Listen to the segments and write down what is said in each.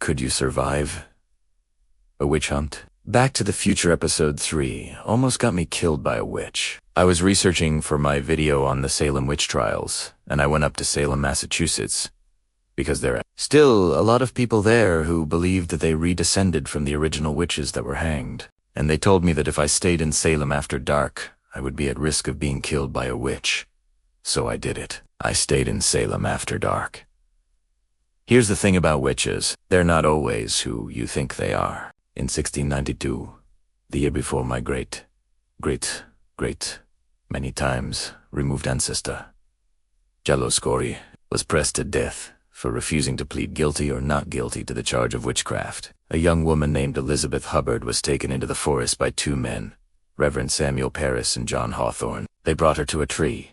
Could you survive a witch hunt? Back to the Future Episode 3 almost got me killed by a witch. I was researching for my video on the Salem Witch Trials, and I went up to Salem, Massachusetts, because there are still a lot of people there who believed that they redescended from the original witches that were hanged. And they told me that if I stayed in Salem after dark, I would be at risk of being killed by a witch. So I did it. I stayed in Salem after dark. Here's the thing about witches. They're not always who you think they are. In 1692, the year before my great, many times removed ancestor, Jaloscori, was pressed to death for refusing to plead guilty or not guilty to the charge of witchcraft. A young woman named Elizabeth Hubbard was taken into the forest by two men, Reverend Samuel Parris and John Hawthorne. They brought her to a tree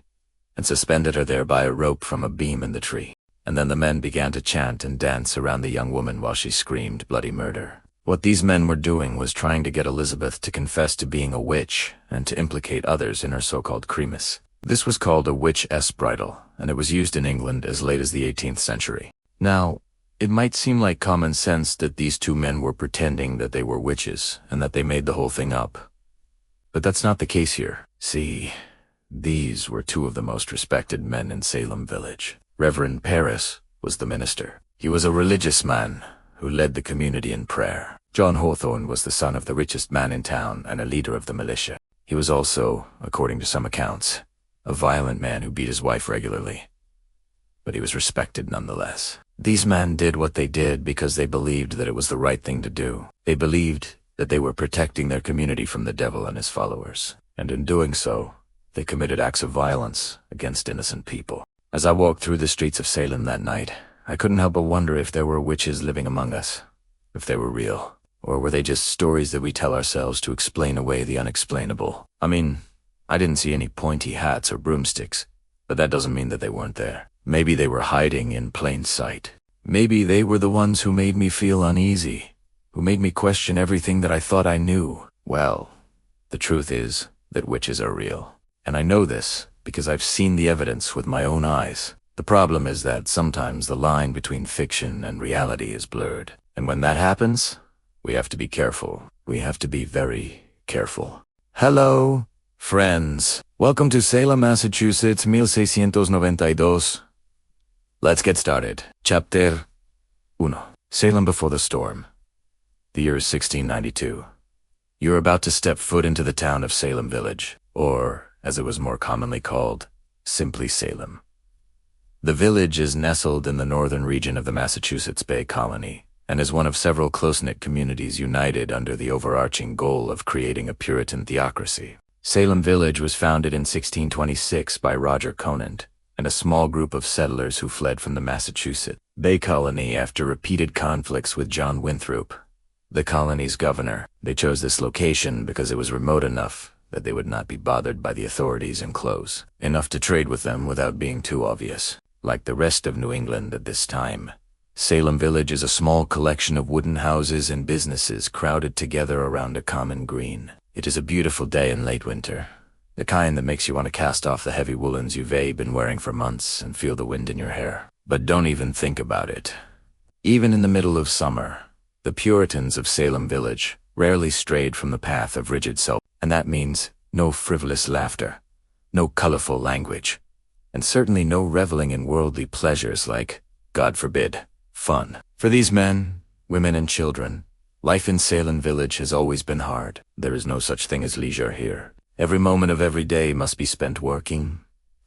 and suspended her there by a rope from a beam in the tree. And then the men began to chant and dance around the young woman while she screamed bloody murder. What these men were doing was trying to get Elizabeth to confess to being a witch and to implicate others in her so-called cremus. This was called a witch-s bridal, and it was used in England as late as the 18th century. Now, it might seem like common sense that these two men were pretending that they were witches and that they made the whole thing up. But that's not the case here. See, these were two of the most respected men in Salem Village. Reverend Parris was the minister. He was a religious man who led the community in prayer. John Hawthorne was the son of the richest man in town and a leader of the militia. He was also, according to some accounts, a violent man who beat his wife regularly. But he was respected nonetheless. These men did what they did because they believed that it was the right thing to do. They believed that they were protecting their community from the devil and his followers. And in doing so, they committed acts of violence against innocent people. As I walked through the streets of Salem that night, I couldn't help but wonder if there were witches living among us, if they were real, or were they just stories that we tell ourselves to explain away the unexplainable. I mean, I didn't see any pointy hats or broomsticks, but that doesn't mean that they weren't there. Maybe they were hiding in plain sight. Maybe they were the ones who made me feel uneasy, who made me question everything that I thought I knew. Well, the truth is that witches are real, and I know this because I've seen the evidence with my own eyes. The problem is that sometimes the line between fiction and reality is blurred. And when that happens, we have to be careful. We have to be very careful. Hello, friends. Welcome to Salem, Massachusetts, 1692. Let's get started. Chapter 1. Salem before the storm. The year is 1692. You're about to step foot into the town of Salem Village, or, as it was more commonly called, simply Salem. The village is nestled in the northern region of the Massachusetts Bay Colony and is one of several close-knit communities united under the overarching goal of creating a Puritan theocracy. Salem Village was founded in 1626 by Roger Conant and a small group of settlers who fled from the Massachusetts Bay Colony after repeated conflicts with John Winthrop, the colony's governor. They chose this location because it was remote enough that they would not be bothered by the authorities and close enough to trade with them without being too obvious. Like the rest of New England at this time, Salem Village is a small collection of wooden houses and businesses crowded together around a common green. It is a beautiful day in late winter, the kind that makes you want to cast off the heavy woolens you've been wearing for months and feel the wind in your hair. But don't even think about it. Even in the middle of summer, the Puritans of Salem Village rarely strayed from the path of rigid self. And that means no frivolous laughter, no colorful language, and certainly no reveling in worldly pleasures like, God forbid, fun. For these men, women, and children, life in Salem Village has always been hard. There is no such thing as leisure here. Every moment of every day must be spent working,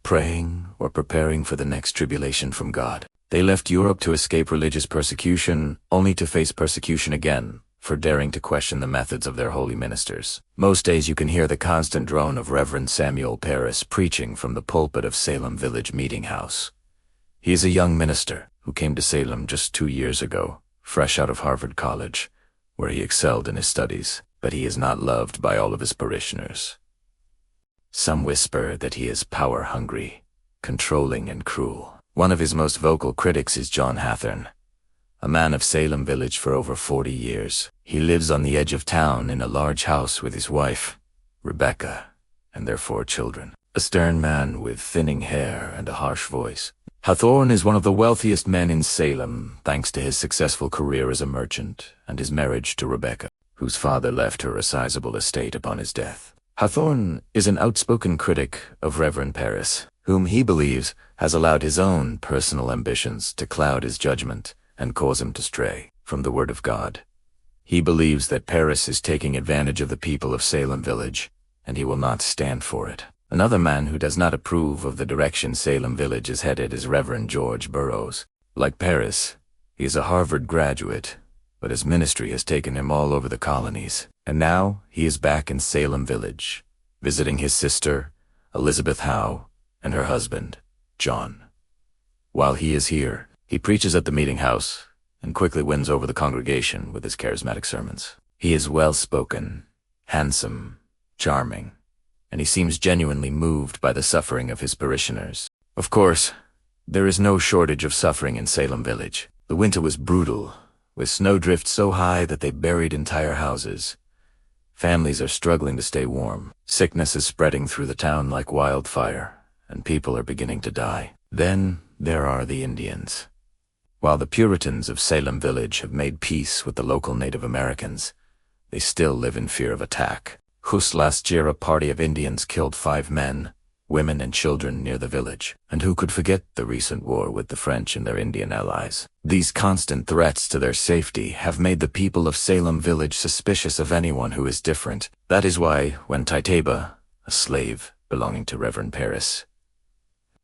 praying, or preparing for the next tribulation from God. They left Europe to escape religious persecution, only to face persecution again for daring to question the methods of their holy ministers. Most days you can hear the constant drone of Reverend Samuel Parris preaching from the pulpit of Salem Village Meeting House. He is a young minister who came to Salem just 2 years ago, fresh out of Harvard College, where he excelled in his studies, but he is not loved by all of his parishioners. Some whisper that he is power-hungry, controlling and cruel. One of his most vocal critics is John Hathorne, a man of Salem Village for over 40 years. He lives on the edge of town in a large house with his wife, Rebecca, and their 4 children. A stern man with thinning hair and a harsh voice. Hathorn is one of the wealthiest men in Salem, thanks to his successful career as a merchant and his marriage to Rebecca, whose father left her a sizable estate upon his death. Hathorn is an outspoken critic of Reverend Paris, whom he believes has allowed his own personal ambitions to cloud his judgment and cause him to stray from the Word of God. He believes that Paris is taking advantage of the people of Salem Village, and he will not stand for it. Another man who does not approve of the direction Salem Village is headed is Reverend George Burroughs. Like Paris, he is a Harvard graduate, but his ministry has taken him all over the colonies, and now he is back in Salem Village, visiting his sister, Elizabeth Howe, and her husband, John. While he is here, he preaches at the meeting house and quickly wins over the congregation with his charismatic sermons. He is well-spoken, handsome, charming, and he seems genuinely moved by the suffering of his parishioners. Of course, there is no shortage of suffering in Salem Village. The winter was brutal, with snowdrifts so high that they buried entire houses. Families are struggling to stay warm. Sickness is spreading through the town like wildfire, and people are beginning to die. Then there are the Indians. While the Puritans of Salem Village have made peace with the local Native Americans, they still live in fear of attack. Last year a party of Indians killed 5 men, women and children near the village. And who could forget the recent war with the French and their Indian allies? These constant threats to their safety have made the people of Salem Village suspicious of anyone who is different. That is why, when Titaba, a slave belonging to Reverend Paris,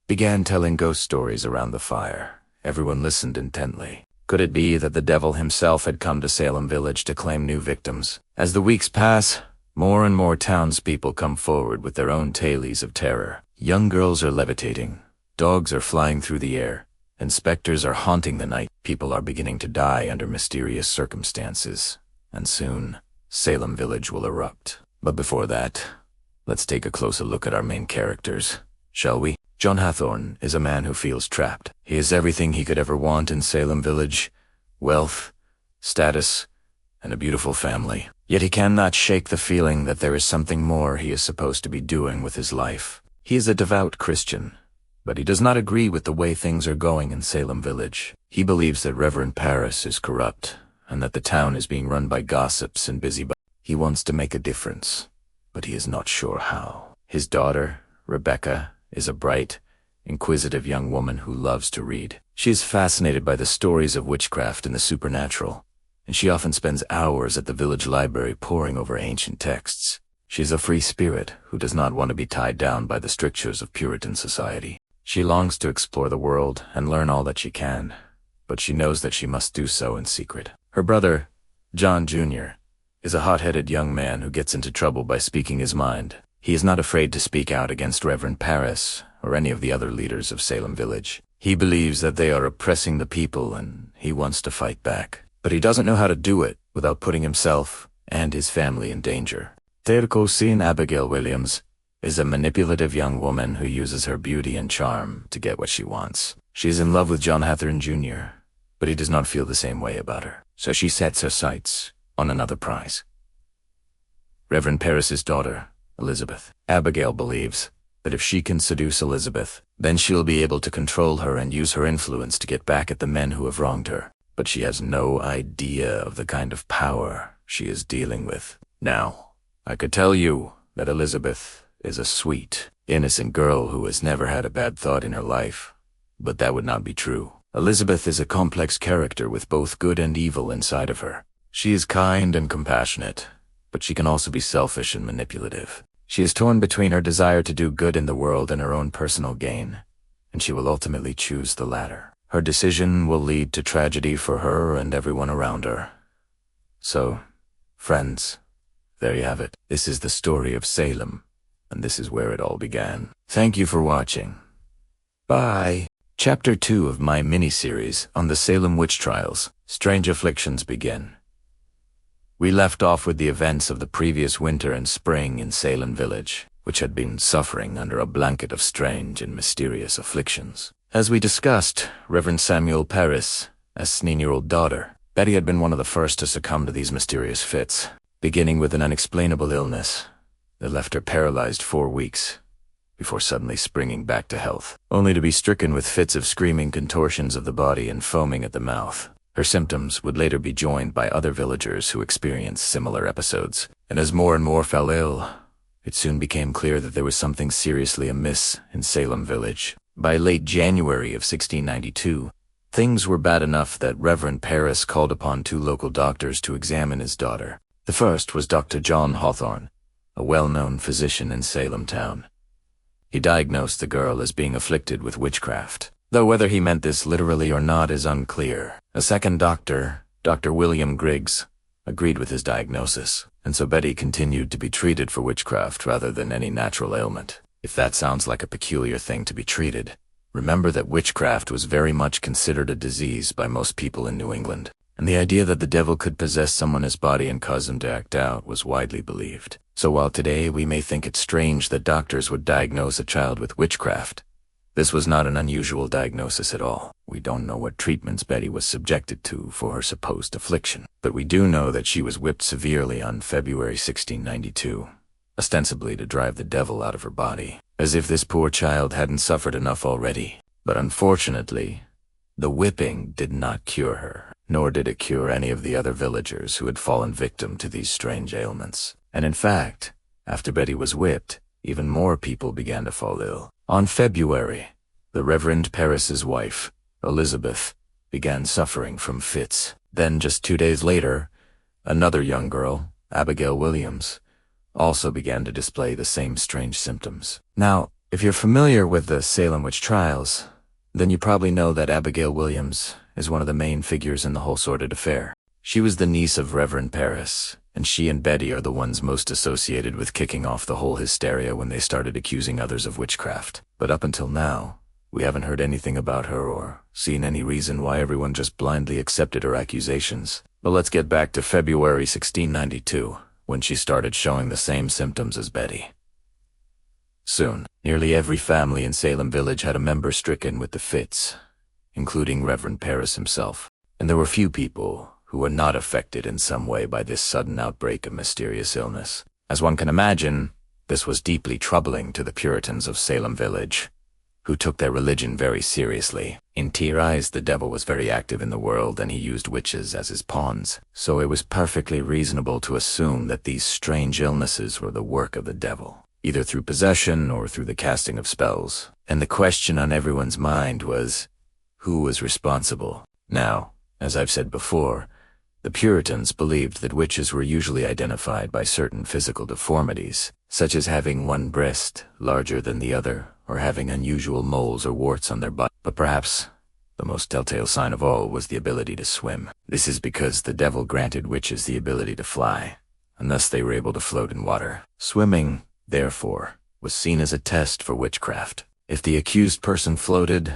began telling ghost stories around the fire, everyone listened intently. Could it be that the devil himself had come to Salem Village to claim new victims? As the weeks pass, more and more townspeople come forward with their own tales of terror. Young girls are levitating, dogs are flying through the air, and specters are haunting the night. People are beginning to die under mysterious circumstances, and soon, Salem Village will erupt. But before that, let's take a closer look at our main characters, shall we? John Hathorn is a man who feels trapped. He has everything he could ever want in Salem Village: wealth, status, and a beautiful family. Yet he cannot shake the feeling that there is something more he is supposed to be doing with his life. He is a devout Christian, but he does not agree with the way things are going in Salem Village. He believes that Reverend Paris is corrupt, and that the town is being run by gossips and busybodies. He wants to make a difference, but he is not sure how. His daughter, Rebecca, is a bright, inquisitive young woman who loves to read. She is fascinated by the stories of witchcraft and the supernatural, and she often spends hours at the village library poring over ancient texts. She is a free spirit who does not want to be tied down by the strictures of Puritan society. She longs to explore the world and learn all that she can, but she knows that she must do so in secret. Her brother, John Jr., is a hot-headed young man who gets into trouble by speaking his mind. He is not afraid to speak out against Reverend Paris or any of the other leaders of Salem Village. He believes that they are oppressing the people and he wants to fight back. But he doesn't know how to do it without putting himself and his family in danger. Tercosin Abigail Williams is a manipulative young woman who uses her beauty and charm to get what she wants. She is in love with John Hathorn Jr., but he does not feel the same way about her, so she sets her sights on another prize: Reverend Paris's daughter, Elizabeth. Abigail believes that if she can seduce Elizabeth, then she'll be able to control her and use her influence to get back at the men who have wronged her. But she has no idea of the kind of power she is dealing with. Now, I could tell you that Elizabeth is a sweet, innocent girl who has never had a bad thought in her life, but that would not be true. Elizabeth is a complex character with both good and evil inside of her. She is kind and compassionate, but she can also be selfish and manipulative. She is torn between her desire to do good in the world and her own personal gain, and she will ultimately choose the latter. Her decision will lead to tragedy for her and everyone around her. So, friends, there you have it. This is the story of Salem, and this is where it all began. Thank you for watching. Bye. Chapter 2 of my mini-series on the Salem Witch Trials, Strange Afflictions, begin. We left off with the events of the previous winter and spring in Salem Village, which had been suffering under a blanket of strange and mysterious afflictions. As we discussed, Reverend Samuel Paris, a 16-year-old daughter, Betty had been one of the first to succumb to these mysterious fits, beginning with an unexplainable illness that left her paralyzed 4 weeks. before suddenly springing back to health, only to be stricken with fits of screaming contortions of the body and foaming at the mouth. Her symptoms would later be joined by other villagers who experienced similar episodes, and as more and more fell ill, it soon became clear that there was something seriously amiss in Salem village. By late January of 1692, things were bad enough that Reverend Parris called upon 2 local doctors to examine his daughter. The first was Dr. John Hawthorne, a well-known physician in Salem town. He diagnosed the girl as being afflicted with witchcraft, though whether he meant this literally or not is unclear. A second doctor, Dr. William Griggs, agreed with his diagnosis, and so Betty continued to be treated for witchcraft rather than any natural ailment. If that sounds like a peculiar thing to be treated, remember that witchcraft was very much considered a disease by most people in New England, and the idea that the devil could possess someone's body and cause them to act out was widely believed. So while today we may think it strange that doctors would diagnose a child with witchcraft, this was not an unusual diagnosis at all. We don't know what treatments Betty was subjected to for her supposed affliction, but we do know that she was whipped severely on February 1692, ostensibly to drive the devil out of her body, as if this poor child hadn't suffered enough already. But unfortunately, the whipping did not cure her, nor did it cure any of the other villagers who had fallen victim to these strange ailments. And in fact, after Betty was whipped, even more people began to fall ill. On February, the Reverend Parris's wife, Elizabeth, began suffering from fits. Then just 2 days later, another young girl, Abigail Williams, also began to display the same strange symptoms. Now, if you're familiar with the Salem Witch Trials, then you probably know that Abigail Williams is one of the main figures in the whole sordid affair. She was the niece of Reverend Parris, and she and Betty are the ones most associated with kicking off the whole hysteria when they started accusing others of witchcraft. But up until now, we haven't heard anything about her or seen any reason why everyone just blindly accepted her accusations. But let's get back to February 1692, when she started showing the same symptoms as Betty. Soon, nearly every family in Salem village had a member stricken with the fits, including Reverend Parris himself. And there were few people who were not affected in some way by this sudden outbreak of mysterious illness. As one can imagine, this was deeply troubling to the Puritans of Salem village, who took their religion very seriously. In their eyes, the devil was very active in the world and he used witches as his pawns, so it was perfectly reasonable to assume that these strange illnesses were the work of the devil, either through possession or through the casting of spells. And the question on everyone's mind was, who was responsible? Now, as I've said before, the Puritans believed that witches were usually identified by certain physical deformities, such as having one breast larger than the other, or having unusual moles or warts on their butt. But perhaps the most telltale sign of all was the ability to swim. This is because the devil granted witches the ability to fly, and thus they were able to float in water. Swimming, therefore, was seen as a test for witchcraft. If the accused person floated,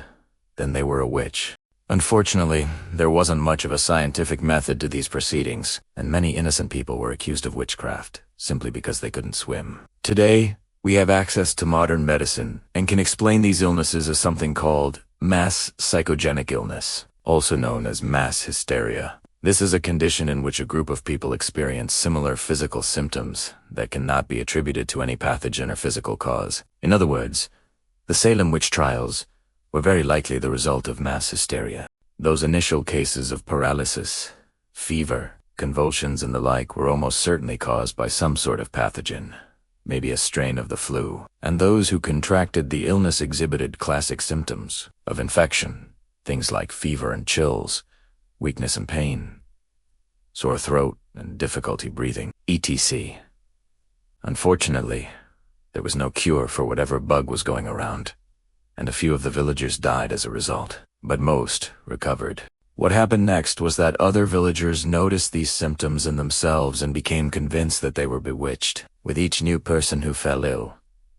then they were a witch. Unfortunately, there wasn't much of a scientific method to these proceedings, and many innocent people were accused of witchcraft simply because they couldn't swim. Today, we have access to modern medicine and can explain these illnesses as something called mass psychogenic illness, also known as mass hysteria. This is a condition in which a group of people experience similar physical symptoms that cannot be attributed to any pathogen or physical cause. In other words, the Salem Witch Trials were very likely the result of mass hysteria. Those initial cases of paralysis, fever, convulsions, and the like were almost certainly caused by some sort of pathogen, maybe a strain of the flu, and those who contracted the illness exhibited classic symptoms of infection, things like fever and chills, weakness and pain, sore throat, and difficulty breathing, etc. Unfortunately, there was no cure for whatever bug was going around, and a few of the villagers died as a result, but most recovered. What happened next was that other villagers noticed these symptoms in themselves and became convinced that they were bewitched. With each new person who fell ill,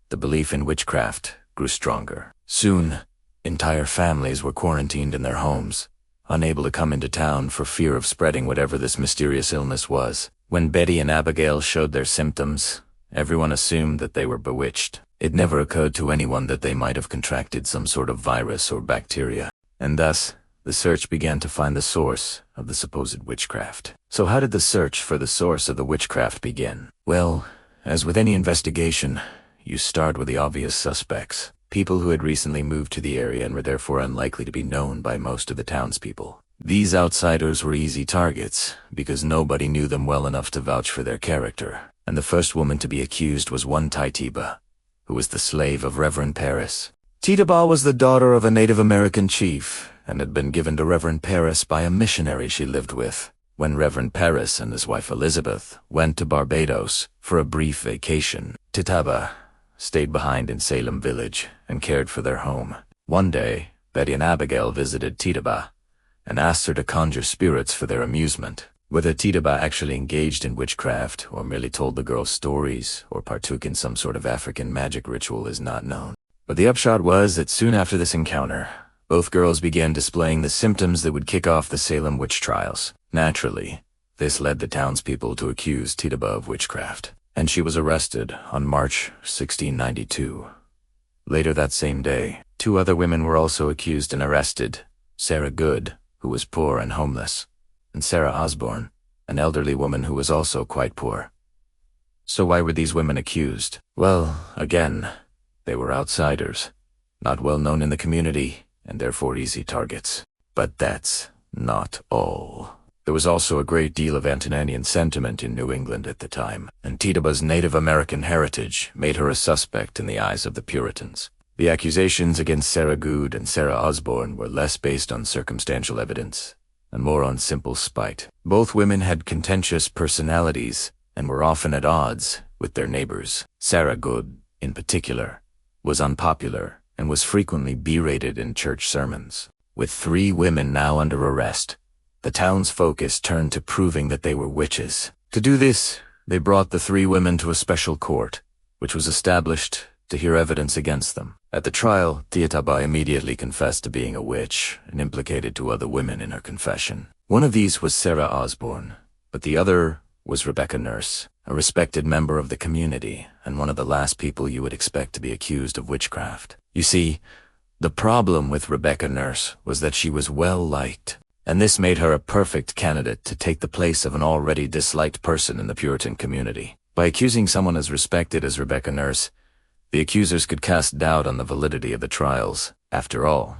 the belief in witchcraft grew stronger. Soon, entire families were quarantined in their homes, unable to come into town for fear of spreading whatever this mysterious illness was. When Betty and Abigail showed their symptoms, everyone assumed that they were bewitched. It never occurred to anyone that they might have contracted some sort of virus or bacteria, and thus, the search began to find the source of the supposed witchcraft. So how did the search for the source of the witchcraft begin? Well, as with any investigation, you start with the obvious suspects, people who had recently moved to the area and were therefore unlikely to be known by most of the townspeople. These outsiders were easy targets, because nobody knew them well enough to vouch for their character, and the first woman to be accused was one Tituba, who was the slave of Reverend Paris. Tituba was the daughter of a Native American chief, and had been given to Reverend Paris by a missionary she lived with. When Reverend Paris and his wife Elizabeth went to Barbados for a brief vacation, Tituba stayed behind in Salem Village and cared for their home. One day, Betty and Abigail visited Tituba and asked her to conjure spirits for their amusement. Whether Tituba actually engaged in witchcraft or merely told the girls stories or partook in some sort of African magic ritual is not known. But the upshot was that soon after this encounter, both girls began displaying the symptoms that would kick off the Salem Witch Trials. Naturally, this led the townspeople to accuse Tituba of witchcraft, and she was arrested on March 1692. Later that same day, 2 other women were also accused and arrested: Sarah Good, who was poor and homeless, and Sarah Osborne, an elderly woman who was also quite poor. So why were these women accused? Well, again, they were outsiders, not well known in the community, and therefore easy targets. But that's not all. There was also a great deal of antinomian sentiment in New England at the time, and Tituba's Native American heritage made her a suspect in the eyes of the Puritans. The accusations against Sarah Good and Sarah Osborne were less based on circumstantial evidence and more on simple spite. Both women had contentious personalities and were often at odds with their neighbors. Sarah Good, in particular, was unpopular and was frequently berated in church sermons. With 3 women now under arrest, the town's focus turned to proving that they were witches. To do this, they brought the 3 women to a special court, which was established to hear evidence against them. At the trial, Tituba immediately confessed to being a witch and implicated 2 other women in her confession. One of these was Sarah Osborne, but the other was Rebecca Nurse, a respected member of the community and one of the last people you would expect to be accused of witchcraft. You see, the problem with Rebecca Nurse was that she was well liked, and this made her a perfect candidate to take the place of an already disliked person in the Puritan community. By accusing someone as respected as Rebecca Nurse, the accusers could cast doubt on the validity of the trials. After all,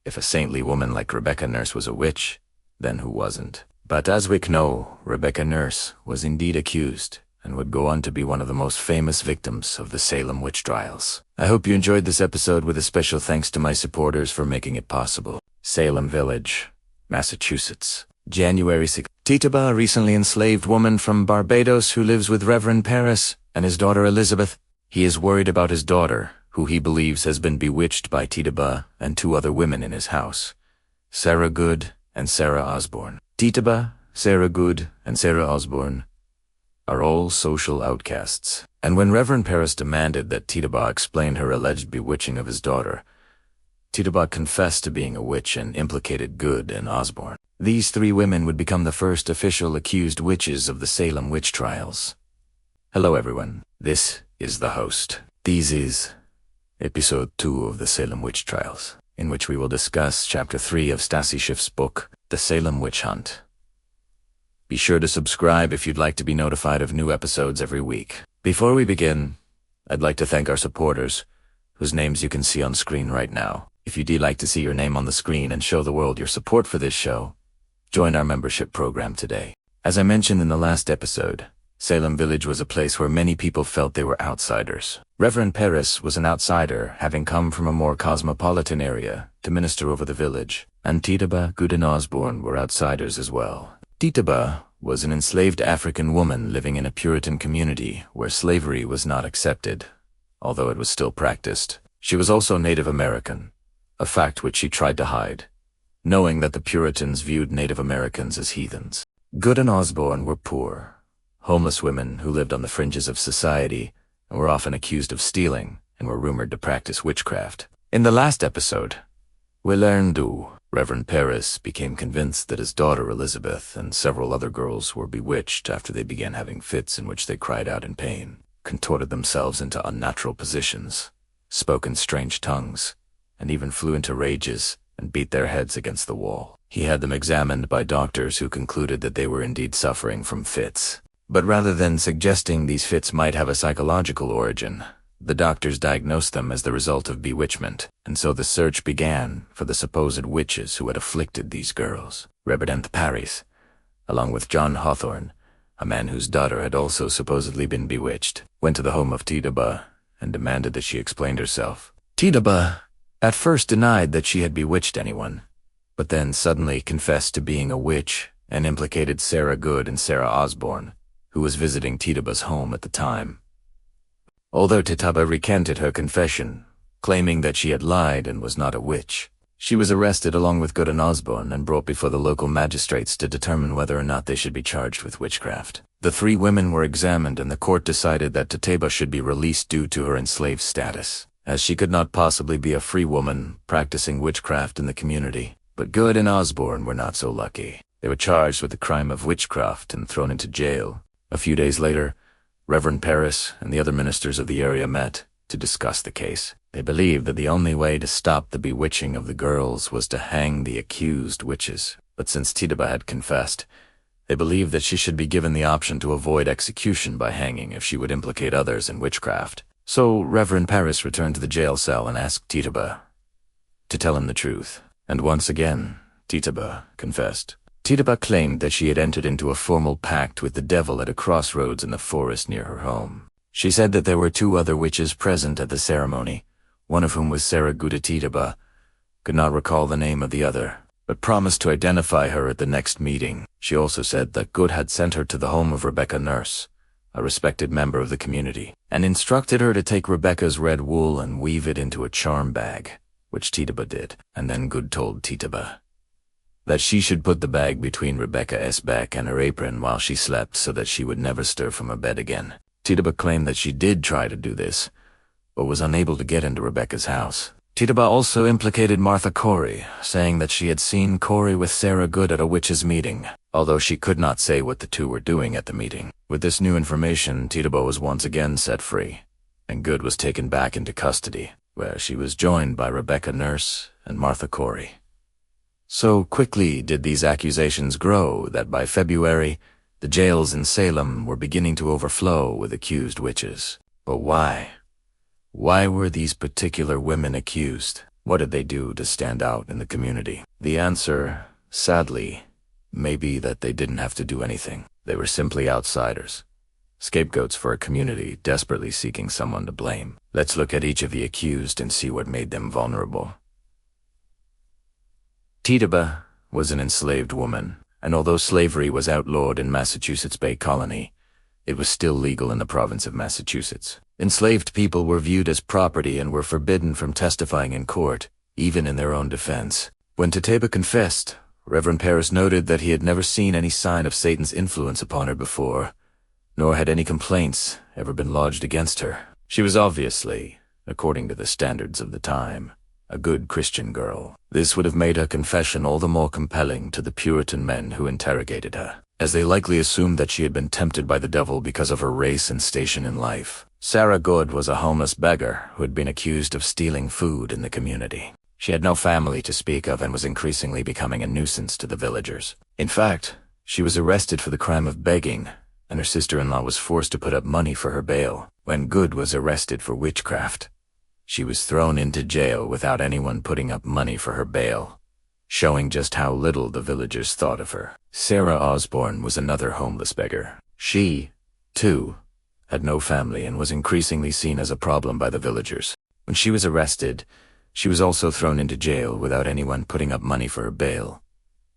if a saintly woman like Rebecca Nurse was a witch, then who wasn't? But as we know, Rebecca Nurse was indeed accused and would go on to be one of the most famous victims of the Salem Witch Trials. I hope you enjoyed this episode, with a special thanks to my supporters for making it possible. Salem Village, Massachusetts, January 6th. Tituba, a recently enslaved woman from Barbados who lives with Reverend Paris and his daughter Elizabeth. He is worried about his daughter, who he believes has been bewitched by Tituba and 2 other women in his house, Sarah Good and Sarah Osborne. Tituba, Sarah Good, and Sarah Osborne are all social outcasts, and when Reverend Paris demanded that Tituba explain her alleged bewitching of his daughter, Tituba confessed to being a witch and implicated Good and Osborne. These 3 women would become the first official accused witches of the Salem Witch Trials. Hello everyone, this is the host. This is Episode 2 of the Salem Witch Trials, in which we will discuss Chapter 3 of Stacy Schiff's book, The Salem Witch Hunt. Be sure to subscribe if you'd like to be notified of new episodes every week. Before we begin, I'd like to thank our supporters, whose names you can see on screen right now. If you'd like to see your name on the screen and show the world your support for this show, join our membership program today. As I mentioned in the last episode, Salem Village was a place where many people felt they were outsiders. Reverend Paris was an outsider, having come from a more cosmopolitan area to minister over the village, and Tituba, Good, and Osborne were outsiders as well. Tituba was an enslaved African woman living in a Puritan community where slavery was not accepted, although it was still practiced. She was also Native American, a fact which she tried to hide, knowing that the Puritans viewed Native Americans as heathens. Good and Osborne were poor, homeless women who lived on the fringes of society and were often accused of stealing and were rumored to practice witchcraft. In the last episode, we learned Reverend Paris became convinced that his daughter Elizabeth and several other girls were bewitched after they began having fits in which they cried out in pain, contorted themselves into unnatural positions, spoke in strange tongues, and even flew into rages and beat their heads against the wall. He had them examined by doctors who concluded that they were indeed suffering from fits. But rather than suggesting these fits might have a psychological origin, The doctors diagnosed them as the result of bewitchment, and so the search began for the supposed witches who had afflicted these girls. Reverend Paris, along with John Hawthorne, a man whose daughter had also supposedly been bewitched, went to the home of Tituba and demanded that she explain herself. Tituba at first denied that she had bewitched anyone, but then suddenly confessed to being a witch and implicated Sarah Good and Sarah Osborne, who was visiting Tituba's home at the time. Although Tituba recanted her confession, claiming that she had lied and was not a witch, she was arrested along with Good and Osborne and brought before the local magistrates to determine whether or not they should be charged with witchcraft. The three women were examined and the court decided that Tituba should be released due to her enslaved status, as she could not possibly be a free woman practicing witchcraft in the community. But Good and Osborne were not so lucky. They were charged with the crime of witchcraft and thrown into jail. A few days later, Reverend Paris and the other ministers of the area met to discuss the case. They believed that the only way to stop the bewitching of the girls was to hang the accused witches. But since Tituba had confessed, they believed that she should be given the option to avoid execution by hanging if she would implicate others in witchcraft. So Reverend Paris returned to the jail cell and asked Tituba to tell him the truth. And once again, Tituba confessed. Tituba claimed that she had entered into a formal pact with the devil at a crossroads in the forest near her home. She said that there were two other witches present at the ceremony, one of whom was Sarah Good. Tituba could not recall the name of the other, but promised to identify her at the next meeting. She also said that Good had sent her to the home of Rebecca Nurse, a respected member of the community, and instructed her to take Rebecca's red wool and weave it into a charm bag, which Tituba did. And then Good told Tituba that she should put the bag between Rebecca's back and her apron while she slept so that she would never stir from her bed again. Tituba claimed that she did try to do this, but was unable to get into Rebecca's house. Tituba also implicated Martha Corey, saying that she had seen Corey with Sarah Good at a witches' meeting, although she could not say what the two were doing at the meeting. With this new information, Tituba was once again set free, and Good was taken back into custody, where she was joined by Rebecca Nurse and Martha Corey. So quickly did these accusations grow that by February, the jails in Salem were beginning to overflow with accused witches. But why? Why were these particular women accused? What did they do to stand out in the community? The answer, sadly, may be that they didn't have to do anything. They were simply outsiders, scapegoats for a community desperately seeking someone to blame. Let's look at each of the accused and see what made them vulnerable. Tituba was an enslaved woman, and although slavery was outlawed in Massachusetts Bay Colony, it was still legal in the province of Massachusetts. Enslaved people were viewed as property and were forbidden from testifying in court, even in their own defense. When Tituba confessed, Reverend Paris noted that he had never seen any sign of Satan's influence upon her before, nor had any complaints ever been lodged against her. She was obviously, according to the standards of the time, a good Christian girl. This would have made her confession all the more compelling to the Puritan men who interrogated her, as they likely assumed that she had been tempted by the devil because of her race and station in life. Sarah Good was a homeless beggar who had been accused of stealing food in the community. She had no family to speak of and was increasingly becoming a nuisance to the villagers. In fact, she was arrested for the crime of begging, and her sister-in-law was forced to put up money for her bail. When Good was arrested for witchcraft, she was thrown into jail without anyone putting up money for her bail, showing just how little the villagers thought of her. Sarah Osborne was another homeless beggar. She, too, had no family and was increasingly seen as a problem by the villagers. When she was arrested, she was also thrown into jail without anyone putting up money for her bail,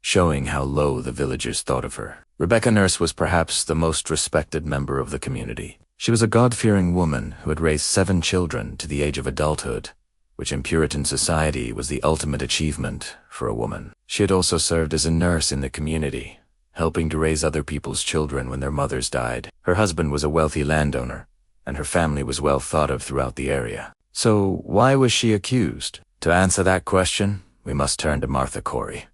showing how low the villagers thought of her. Rebecca Nurse was perhaps the most respected member of the community. She was a God-fearing woman who had raised 7 children to the age of adulthood, which in Puritan society was the ultimate achievement for a woman. She had also served as a nurse in the community, helping to raise other people's children when their mothers died. Her husband was a wealthy landowner, and her family was well thought of throughout the area. So why was she accused? To answer that question, we must turn to Martha Corey.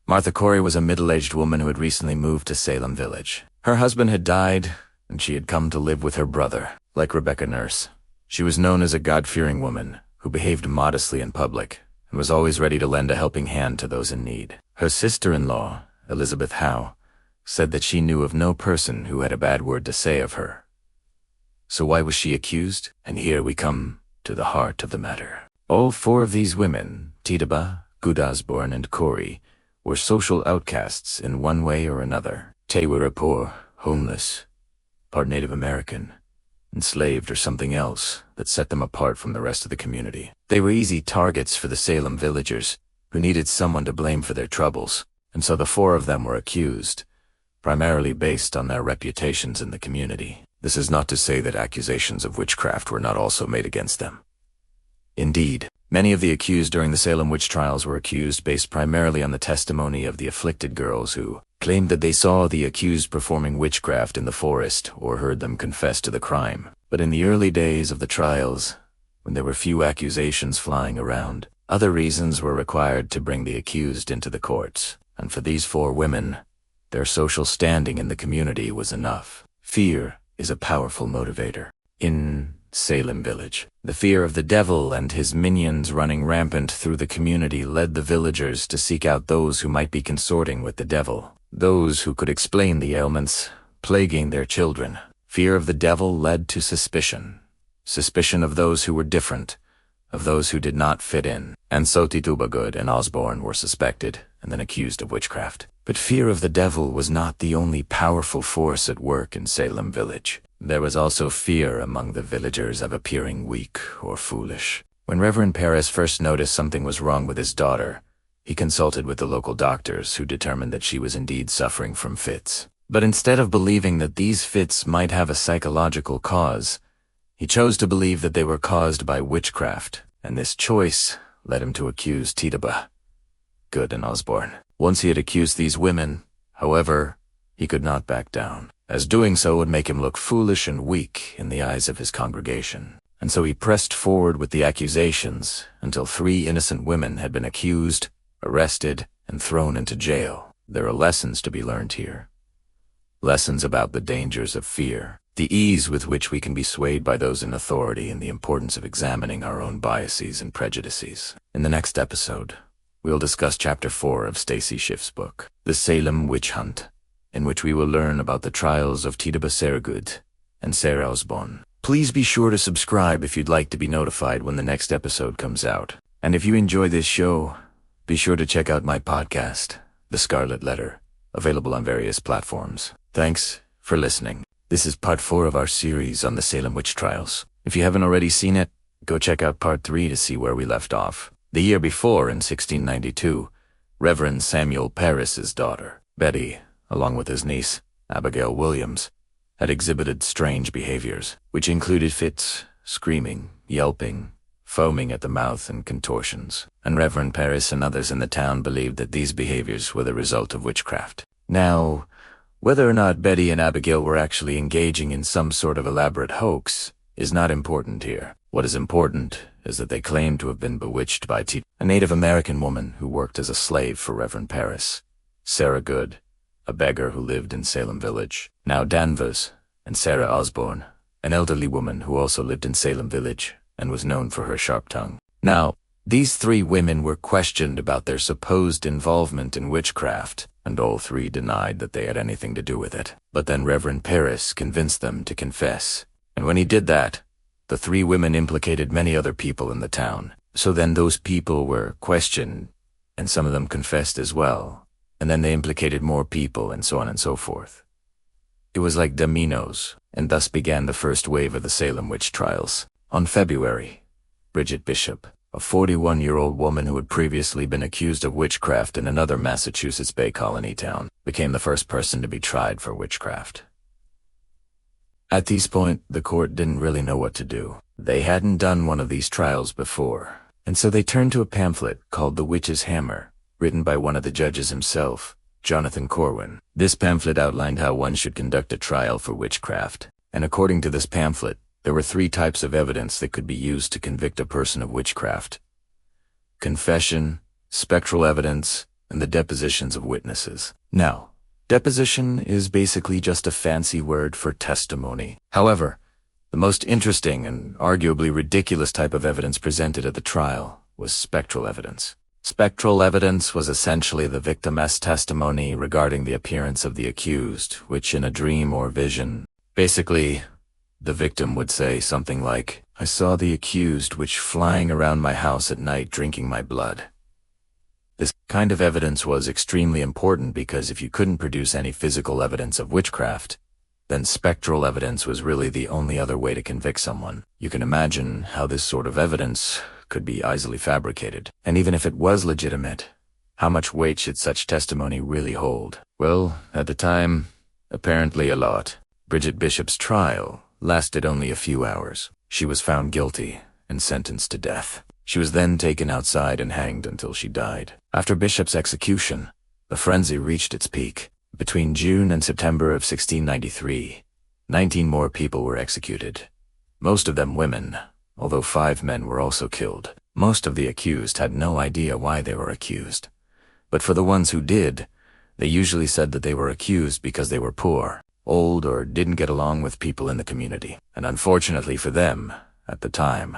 Martha Corey was a middle-aged woman who had recently moved to Salem Village. Her husband had died, and she had come to live with her brother. Like Rebecca Nurse, she was known as a God-fearing woman who behaved modestly in public and was always ready to lend a helping hand to those in need. Her sister-in-law, Elizabeth Howe, said that she knew of no person who had a bad word to say of her. So why was she accused? And here we come to the heart of the matter. All four of these women, Tituba, Good Osborne, and Corey, were social outcasts in one way or another. They were poor, homeless, part Native American, enslaved or something else that set them apart from the rest of the community. They were easy targets for the Salem villagers, who needed someone to blame for their troubles, and so the four of them were accused, primarily based on their reputations in the community. This is not to say that accusations of witchcraft were not also made against them. Indeed, many of the accused during the Salem Witch Trials were accused based primarily on the testimony of the afflicted girls who claimed that they saw the accused performing witchcraft in the forest or heard them confess to the crime. But in the early days of the trials, when there were few accusations flying around, other reasons were required to bring the accused into the courts. And for these four women, their social standing in the community was enough. Fear is a powerful motivator. In Salem Village, the fear of the devil and his minions running rampant through the community led the villagers to seek out those who might be consorting with the devil, those who could explain the ailments plaguing their children. Fear of the devil led to suspicion. Suspicion of those who were different, of those who did not fit in. And so Tituba, Good, and Osborne were suspected and then accused of witchcraft. But fear of the devil was not the only powerful force at work in Salem Village. There was also fear among the villagers of appearing weak or foolish. When Reverend Paris first noticed something was wrong with his daughter, he consulted with the local doctors who determined that she was indeed suffering from fits. But instead of believing that these fits might have a psychological cause, he chose to believe that they were caused by witchcraft, and this choice led him to accuse Tituba, Good, and Osborne. Once he had accused these women, however, he could not back down, as doing so would make him look foolish and weak in the eyes of his congregation. And so he pressed forward with the accusations until 3 innocent women had been accused, arrested, and thrown into jail. There are lessons to be learned here. Lessons about the dangers of fear, the ease with which we can be swayed by those in authority, and the importance of examining our own biases and prejudices. In the next episode, we'll discuss Chapter 4 of Stacy Schiff's book, The Salem Witch Hunt, in which we will learn about the trials of Tituba Good and Sarah Osborne. Please be sure to subscribe if you'd like to be notified when the next episode comes out. And if you enjoy this show, be sure to check out my podcast, The Scarlet Letter, available on various platforms. Thanks for listening. This is part 4 of our series on the Salem Witch Trials. If you haven't already seen it, go check out part 3 to see where we left off. The year before, in 1692, Reverend Samuel Paris's daughter, Betty, along with his niece, Abigail Williams, had exhibited strange behaviors, which included fits, screaming, yelping, foaming at the mouth, and contortions. And Reverend Paris and others in the town believed that these behaviors were the result of witchcraft. Now, whether or not Betty and Abigail were actually engaging in some sort of elaborate hoax is not important here. What is important is that they claimed to have been bewitched by a Native American woman who worked as a slave for Reverend Paris, Sarah Good, a beggar who lived in Salem Village, now Danvers, and Sarah Osborne, an elderly woman who also lived in Salem Village and was known for her sharp tongue. Now, these 3 women were questioned about their supposed involvement in witchcraft, and all 3 denied that they had anything to do with it. But then Reverend Paris convinced them to confess, and when he did that, the 3 women implicated many other people in the town. So then those people were questioned, and some of them confessed as well. And then they implicated more people, and so on and so forth. It was like dominoes, and thus began the first wave of the Salem Witch Trials. On February, Bridget Bishop, a 41-year-old woman who had previously been accused of witchcraft in another Massachusetts Bay Colony town, became the first person to be tried for witchcraft. At this point, the court didn't really know what to do. They hadn't done one of these trials before, and so they turned to a pamphlet called The Witch's Hammer, written by one of the judges himself, Jonathan Corwin. This pamphlet outlined how one should conduct a trial for witchcraft, and according to this pamphlet, there were 3 types of evidence that could be used to convict a person of witchcraft: confession, spectral evidence, and the depositions of witnesses. Now, deposition is basically just a fancy word for testimony. However, the most interesting and arguably ridiculous type of evidence presented at the trial was spectral evidence. Spectral evidence was essentially the victim's testimony regarding the appearance of the accused, which in a dream or vision, basically, The victim would say something like, "I saw the accused witch flying around my house at night drinking my blood." This kind of evidence was extremely important because if you couldn't produce any physical evidence of witchcraft, then spectral evidence was really the only other way to convict someone. You can imagine how this sort of evidence could be easily fabricated. And even if it was legitimate, how much weight should such testimony really hold? Well, at the time, apparently a lot. Bridget Bishop's trial lasted only a few hours. She was found guilty and sentenced to death. She was then taken outside and hanged until she died. After Bishop's execution, the frenzy reached its peak. Between June and September of 1693, 19 more people were executed, most of them women, although 5 men were also killed. Most of the accused had no idea why they were accused. But for the ones who did, they usually said that they were accused because they were poor, old, or didn't get along with people in the community. And unfortunately for them, at the time,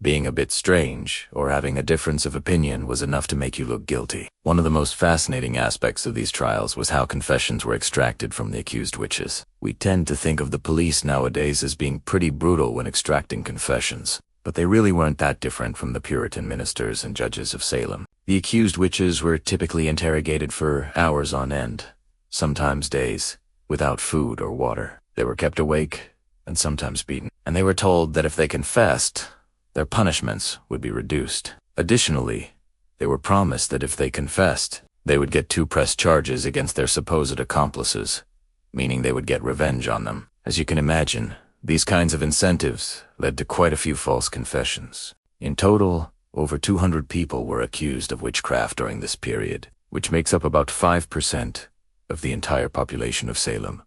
being a bit strange or having a difference of opinion was enough to make you look guilty. One of the most fascinating aspects of these trials was how confessions were extracted from the accused witches. We tend to think of the police nowadays as being pretty brutal when extracting confessions, but they really weren't that different from the Puritan ministers and judges of Salem. The accused witches were typically interrogated for hours on end, sometimes days, without food or water. They were kept awake and sometimes beaten, and they were told that if they confessed, their punishments would be reduced. Additionally, they were promised that if they confessed, they would get 2 press charges against their supposed accomplices, meaning they would get revenge on them. As you can imagine, these kinds of incentives led to quite a few false confessions. In total, over 200 people were accused of witchcraft during this period, which makes up about 5% of the entire population of Salem.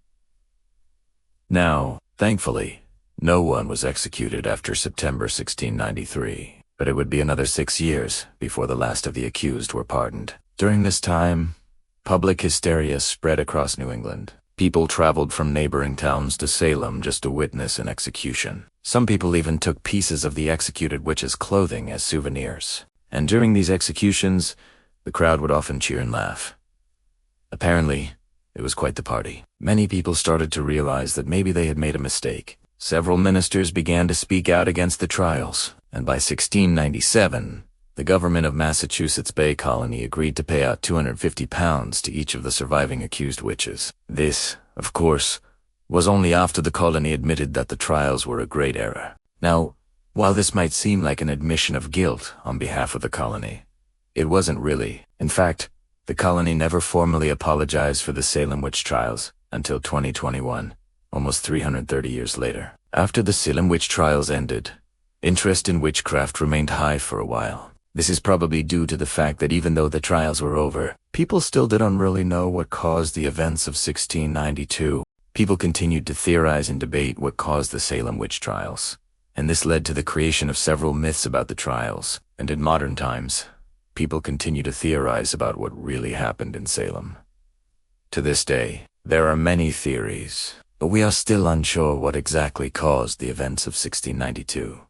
Now, thankfully, no one was executed after September 1693, but it would be another 6 years before the last of the accused were pardoned. During this time, public hysteria spread across New England. People traveled from neighboring towns to Salem just to witness an execution. Some people even took pieces of the executed witch's clothing as souvenirs. And during these executions, the crowd would often cheer and laugh. Apparently, it was quite the party. Many people started to realize that maybe they had made a mistake. Several ministers began to speak out against the trials, and by 1697, the government of Massachusetts Bay Colony agreed to pay out £250 to each of the surviving accused witches. This, of course, was only after the colony admitted that the trials were a great error. Now, while this might seem like an admission of guilt on behalf of the colony, it wasn't really. In fact, the colony never formally apologized for the Salem Witch Trials until 2021. Almost 330 years later. After the Salem Witch Trials ended, interest in witchcraft remained high for a while. This is probably due to the fact that even though the trials were over, people still didn't really know what caused the events of 1692. People continued to theorize and debate what caused the Salem Witch Trials, and this led to the creation of several myths about the trials. And in modern times, people continue to theorize about what really happened in Salem. To this day, there are many theories, but we are still unsure what exactly caused the events of 1692.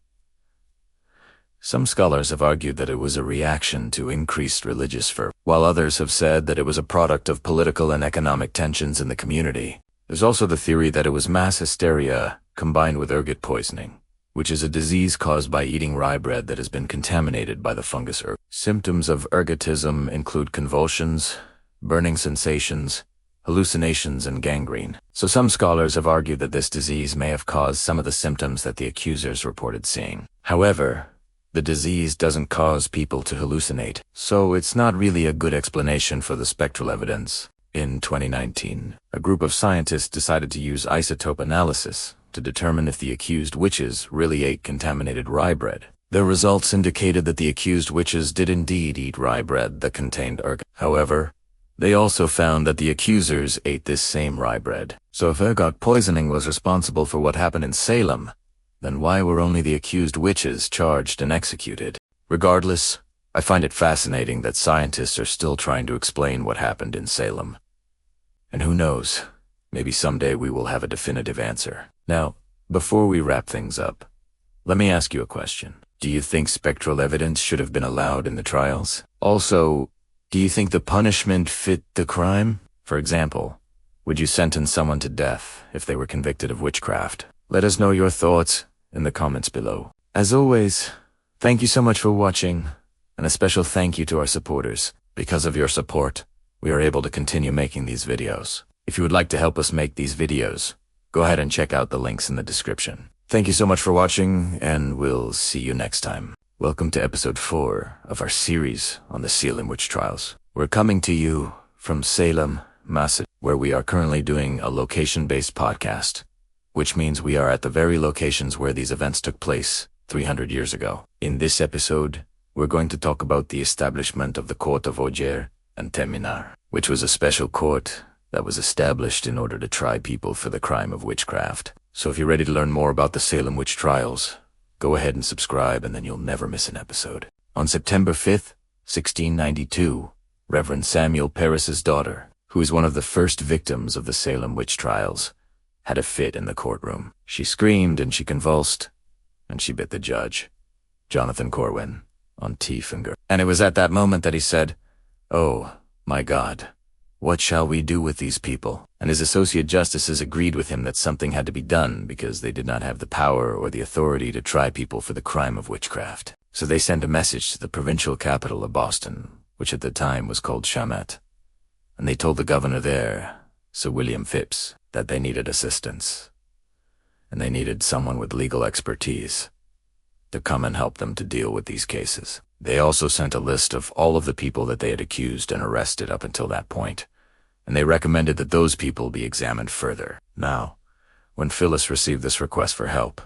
Some scholars have argued that it was a reaction to increased religious fervor, while others have said that it was a product of political and economic tensions in the community. There's also the theory that it was mass hysteria combined with ergot poisoning, which is a disease caused by eating rye bread that has been contaminated by the fungus ergot. Symptoms of ergotism include convulsions, burning sensations, hallucinations, and gangrene. So some scholars have argued that this disease may have caused some of the symptoms that the accusers reported seeing. However, the disease doesn't cause people to hallucinate, so it's not really a good explanation for the spectral evidence. In 2019, a group of scientists decided to use isotope analysis to determine if the accused witches really ate contaminated rye bread. Their results indicated that the accused witches did indeed eat rye bread that contained ergot. However, they also found that the accusers ate this same rye bread. So if ergot poisoning was responsible for what happened in Salem, then why were only the accused witches charged and executed? Regardless, I find it fascinating that scientists are still trying to explain what happened in Salem. And who knows, maybe someday we will have a definitive answer. Now, before we wrap things up, let me ask you a question. Do you think spectral evidence should have been allowed in the trials? Also, do you think the punishment fit the crime? For example, would you sentence someone to death if they were convicted of witchcraft? Let us know your thoughts in the comments below. As always, thank you so much for watching, and a special thank you to our supporters. Because of your support, we are able to continue making these videos. If you would like to help us make these videos, go ahead and check out the links in the description. Thank you so much for watching, and we'll see you next time. Welcome to episode 4 of our series on the Salem Witch Trials. We're coming to you from Salem, Massachusetts, where we are currently doing a location-based podcast, which means we are at the very locations where these events took place 300 years ago. In this episode, we're going to talk about the establishment of the Court of Auger and Teminar, which was a special court that was established in order to try people for the crime of witchcraft. So if you're ready to learn more about the Salem Witch Trials, go ahead and subscribe, and then you'll never miss an episode. On September 5th, 1692, Reverend Samuel Parris's daughter, who is one of the first victims of the Salem Witch Trials, had a fit in the courtroom. She screamed and she convulsed, and she bit the judge, Jonathan Corwin, on teeth and finger. And it was at that moment that he said, "Oh, my God, what shall we do with these people?" And his associate justices agreed with him that something had to be done because they did not have the power or the authority to try people for the crime of witchcraft. So they sent a message to the provincial capital of Boston, which at the time was called Shamat, and they told the governor there, Sir William Phipps, that they needed assistance, and they needed someone with legal expertise to come and help them to deal with these cases. They also sent a list of all of the people that they had accused and arrested up until that point, and they recommended that those people be examined further. Now, when Phyllis received this request for help,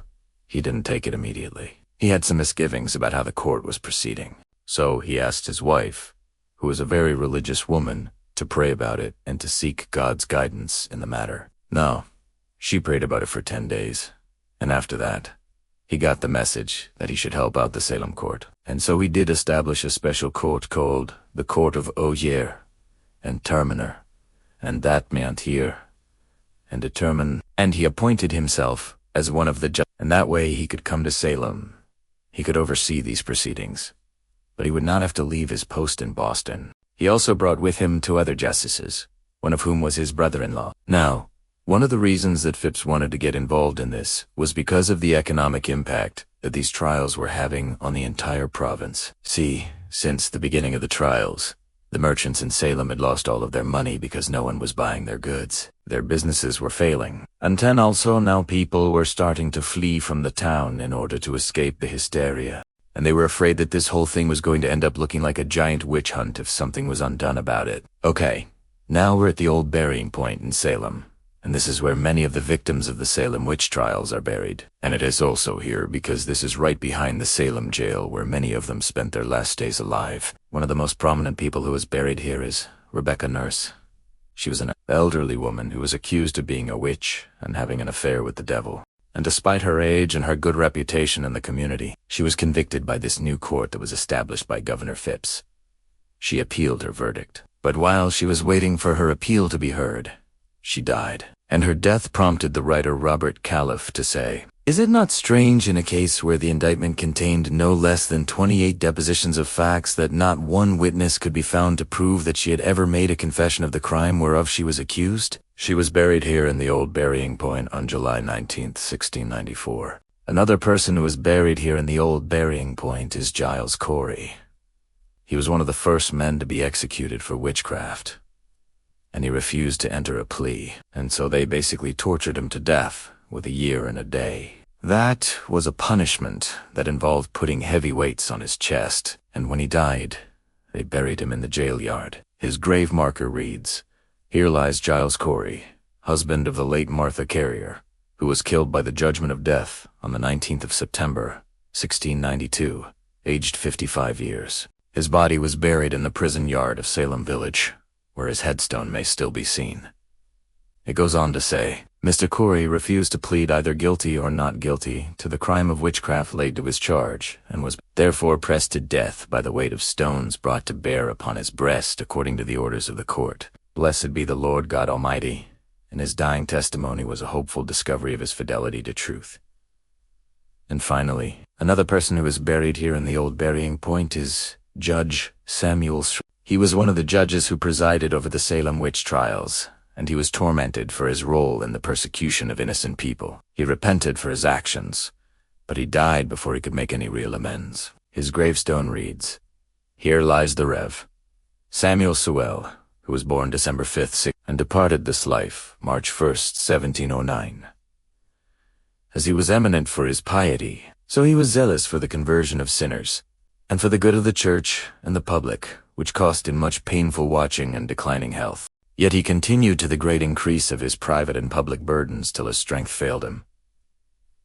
he didn't take it immediately. He had some misgivings about how the court was proceeding, so he asked his wife, who was a very religious woman, to pray about it and to seek God's guidance in the matter. Now, she prayed about it for 10 days, and after that, he got the message that he should help out the Salem court. And so he did establish a special court called the Court of Auger and Terminer, and that meant here, and determine, and he appointed himself as one of the judges, and that way he could come to Salem. He could oversee these proceedings, but he would not have to leave his post in Boston. He also brought with him 2 other justices, one of whom was his brother-in-law. Now, one of the reasons that Phipps wanted to get involved in this was because of the economic impact that these trials were having on the entire province. See, since the beginning of the trials, the merchants in Salem had lost all of their money because no one was buying their goods. Their businesses were failing. And then also now people were starting to flee from the town in order to escape the hysteria. And they were afraid that this whole thing was going to end up looking like a giant witch hunt if something was undone about it. Okay, now we're at the old burying point in Salem, and this is where many of the victims of the Salem Witch Trials are buried. And it is also here because this is right behind the Salem jail where many of them spent their last days alive. One of the most prominent people who is buried here is Rebecca Nurse. She was an elderly woman who was accused of being a witch and having an affair with the devil. And despite her age and her good reputation in the community, she was convicted by this new court that was established by Governor Phipps. She appealed her verdict, but while she was waiting for her appeal to be heard, she died. And her death prompted the writer Robert Califf to say, "Is it not strange in a case where the indictment contained no less than 28 depositions of facts that not one witness could be found to prove that she had ever made a confession of the crime whereof she was accused?" She was buried here in the old burying point on July 19th, 1694. Another person who was buried here in the old burying point is Giles Corey. He was one of the first men to be executed for witchcraft, and he refused to enter a plea, and so they basically tortured him to death with a year and a day. That was a punishment that involved putting heavy weights on his chest, and when he died, they buried him in the jail yard. His grave marker reads, "Here lies Giles Corey, husband of the late Martha Carrier, who was killed by the judgment of death on the 19th of September, 1692, aged 55 years. His body was buried in the prison yard of Salem Village, where his headstone may still be seen." It goes on to say, Mr. Corey refused to plead either guilty or not guilty to the crime of witchcraft laid to his charge, and was therefore pressed to death by the weight of stones brought to bear upon his breast according to the orders of the court. Blessed be the Lord God Almighty, and his dying testimony was a hopeful discovery of his fidelity to truth. And finally, another person who is buried here in the old burying point is Judge Samuel. He was one of the judges who presided over the Salem Witch Trials, and he was tormented for his role in the persecution of innocent people. He repented for his actions, but he died before he could make any real amends. His gravestone reads, "Here lies the Rev. Samuel Sewell, who was born December 5th, and departed this life March 1st, 1709. As he was eminent for his piety, so he was zealous for the conversion of sinners, and for the good of the church and the public, which cost him much painful watching and declining health. Yet he continued to the great increase of his private and public burdens till his strength failed him."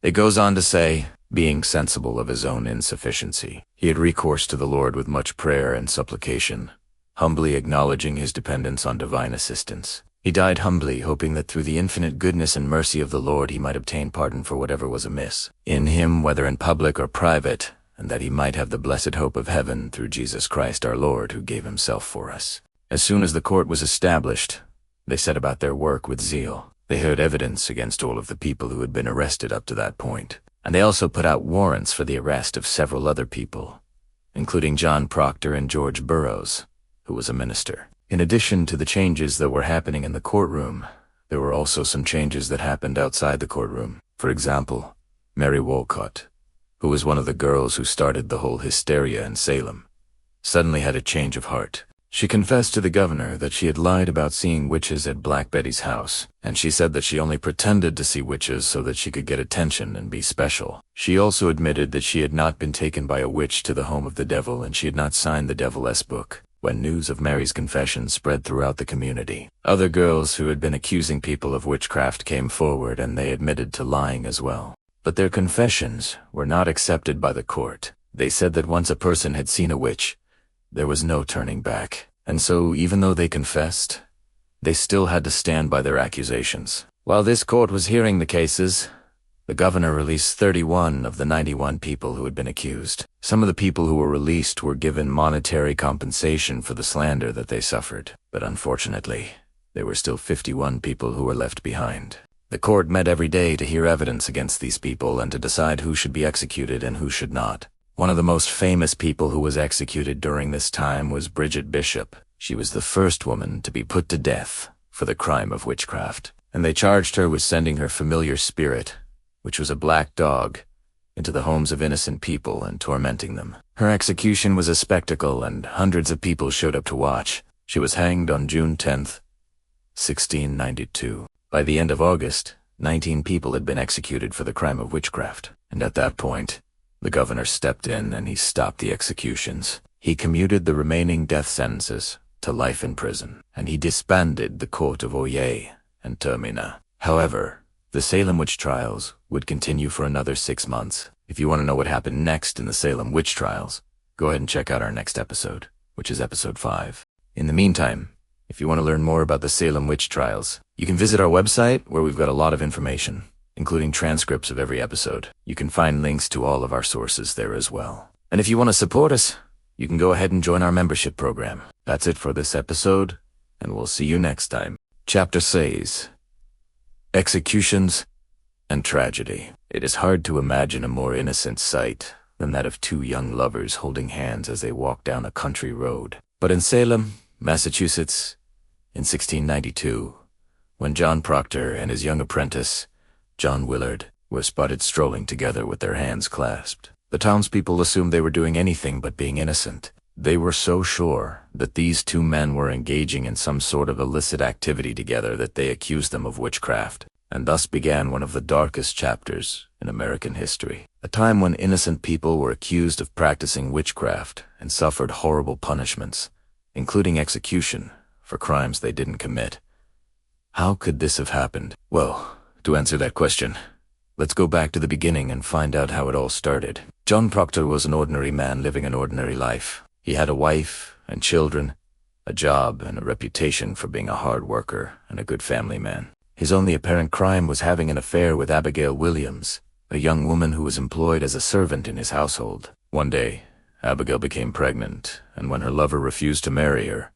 It goes on to say, being sensible of his own insufficiency, he had recourse to the Lord with much prayer and supplication, humbly acknowledging his dependence on divine assistance. He died humbly, hoping that through the infinite goodness and mercy of the Lord he might obtain pardon for whatever was amiss in him, whether in public or private, and that he might have the blessed hope of heaven through Jesus Christ our Lord, who gave himself for us. As soon as the court was established, they set about their work with zeal. They heard evidence against all of the people who had been arrested up to that point, and they also put out warrants for the arrest of several other people, including John Proctor and George Burroughs, who was a minister. In addition to the changes that were happening in the courtroom, there were also some changes that happened outside the courtroom. For example, Mary Walcott, who was one of the girls who started the whole hysteria in Salem, suddenly had a change of heart. She confessed to the governor that she had lied about seeing witches at Black Betty's house, and she said that she only pretended to see witches so that she could get attention and be special. She also admitted that she had not been taken by a witch to the home of the devil, and she had not signed the Devil's book. When news of Mary's confession spread throughout the community, other girls who had been accusing people of witchcraft came forward, and they admitted to lying as well. But their confessions were not accepted by the court. They said that once a person had seen a witch, there was no turning back, and so even though they confessed, they still had to stand by their accusations. While this court was hearing the cases, the governor released 31 of the 91 people who had been accused. Some of the people who were released were given monetary compensation for the slander that they suffered, but unfortunately, there were still 51 people who were left behind. The court met every day to hear evidence against these people and to decide who should be executed and who should not. One of the most famous people who was executed during this time was Bridget Bishop. She was the first woman to be put to death for the crime of witchcraft, and they charged her with sending her familiar spirit, which was a black dog, into the homes of innocent people and tormenting them. Her execution was a spectacle, and hundreds of people showed up to watch. She was hanged on June 10th, 1692. By the end of August, 19 people had been executed for the crime of witchcraft, and at that point, the governor stepped in and he stopped the executions. He commuted the remaining death sentences to life in prison, and he disbanded the court of Oyer and Termina. However, the Salem Witch Trials would continue for another 6 months. If you want to know what happened next in the Salem Witch Trials, go ahead and check out our next episode, which is episode 5. In the meantime, if you want to learn more about the Salem Witch Trials, you can visit our website where we've got a lot of information, including transcripts of every episode. You can find links to all of our sources there as well. And if you want to support us, you can go ahead and join our membership program. That's it for this episode, and we'll see you next time. Chapter 6: Executions and Tragedy. It is hard to imagine a more innocent sight than that of two young lovers holding hands as they walk down a country road. But in Salem, Massachusetts, in 1692, when John Proctor and his young apprentice, John Willard, were spotted strolling together with their hands clasped, the townspeople assumed they were doing anything but being innocent. They were so sure that these two men were engaging in some sort of illicit activity together that they accused them of witchcraft, and thus began one of the darkest chapters in American history. A time when innocent people were accused of practicing witchcraft and suffered horrible punishments, including execution, for crimes they didn't commit. How could this have happened? Well, to answer that question, let's go back to the beginning and find out how it all started. John Proctor was an ordinary man living an ordinary life. He had a wife and children, a job, and a reputation for being a hard worker and a good family man. His only apparent crime was having an affair with Abigail Williams, a young woman who was employed as a servant in his household. One day, Abigail became pregnant, and when her lover refused to marry her,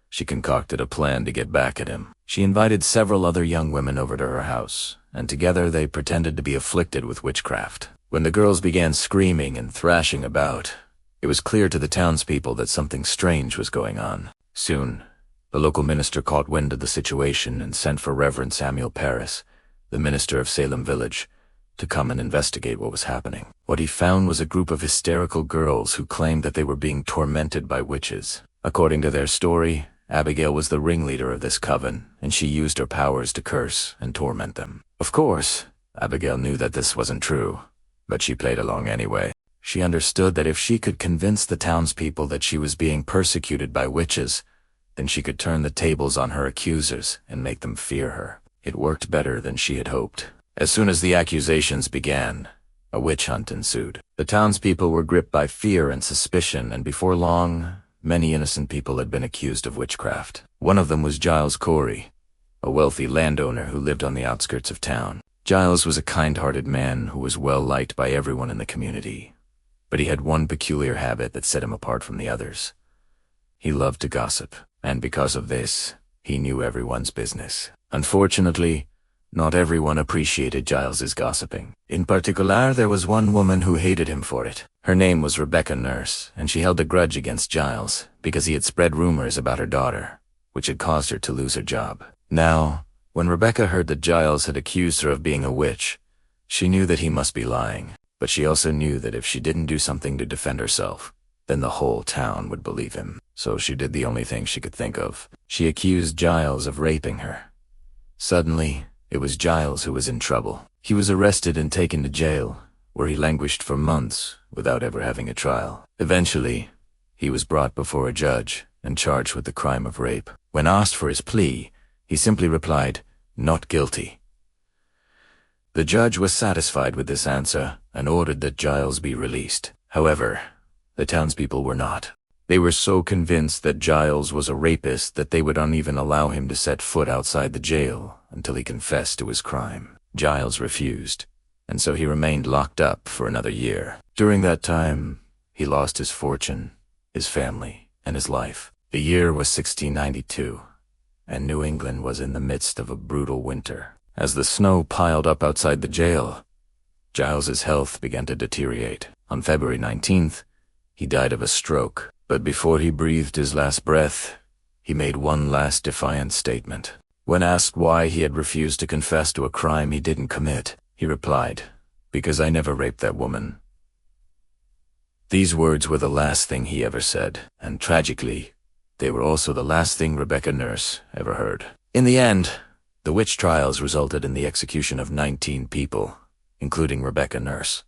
she concocted a plan to get back at him. She invited several other young women over to her house, and together they pretended to be afflicted with witchcraft. When the girls began screaming and thrashing about, it was clear to the townspeople that something strange was going on. Soon, The local minister caught wind of the situation and sent for Reverend Samuel Parris, the minister of Salem Village, to come and investigate what was happening. What he found was a group of hysterical girls who claimed that they were being tormented by witches. According to their story, Abigail was the ringleader of this coven, and she used her powers to curse and torment them. Of course, Abigail knew that this wasn't true, but she played along anyway. She understood that if she could convince the townspeople that she was being persecuted by witches, then she could turn the tables on her accusers and make them fear her. It worked better than she had hoped. As soon as the accusations began, a witch hunt ensued. The townspeople were gripped by fear and suspicion, and before long, many innocent people had been accused of witchcraft. One of them was Giles Corey, a wealthy landowner who lived on the outskirts of town. Giles was a kind-hearted man who was well-liked by everyone in the community, but he had one peculiar habit that set him apart from the others. He loved to gossip, and because of this, he knew everyone's business. Unfortunately, not everyone appreciated Giles's gossiping. In particular, there was one woman who hated him for it. Her name was Rebecca Nurse, and she held a grudge against Giles because he had spread rumors about her daughter, which had caused her to lose her job. Now, when Rebecca heard that Giles had accused her of being a witch, she knew that he must be lying, but she also knew that if she didn't do something to defend herself, then the whole town would believe him. So she did the only thing she could think of. She accused Giles of raping her. Suddenly, it was Giles who was in trouble. He was arrested and taken to jail, where he languished for months without ever having a trial. Eventually, he was brought before a judge and charged with the crime of rape. When asked for his plea, he simply replied, "Not guilty." The judge was satisfied with this answer and ordered that Giles be released. However, the townspeople were not. They were so convinced that Giles was a rapist that they would not even allow him to set foot outside the jail until he confessed to his crime. Giles refused, and so he remained locked up for another year. During that time, he lost his fortune, his family, and his life. The year was 1692, and New England was in the midst of a brutal winter. As the snow piled up outside the jail, Giles's health began to deteriorate. On February 19th, he died of a stroke. But before he breathed his last breath, he made one last defiant statement. When asked why he had refused to confess to a crime he didn't commit, he replied, "Because I never raped that woman." These words were the last thing he ever said, and tragically, they were also the last thing Rebecca Nurse ever heard. In the end, the witch trials resulted in the execution of 19 people, including Rebecca Nurse.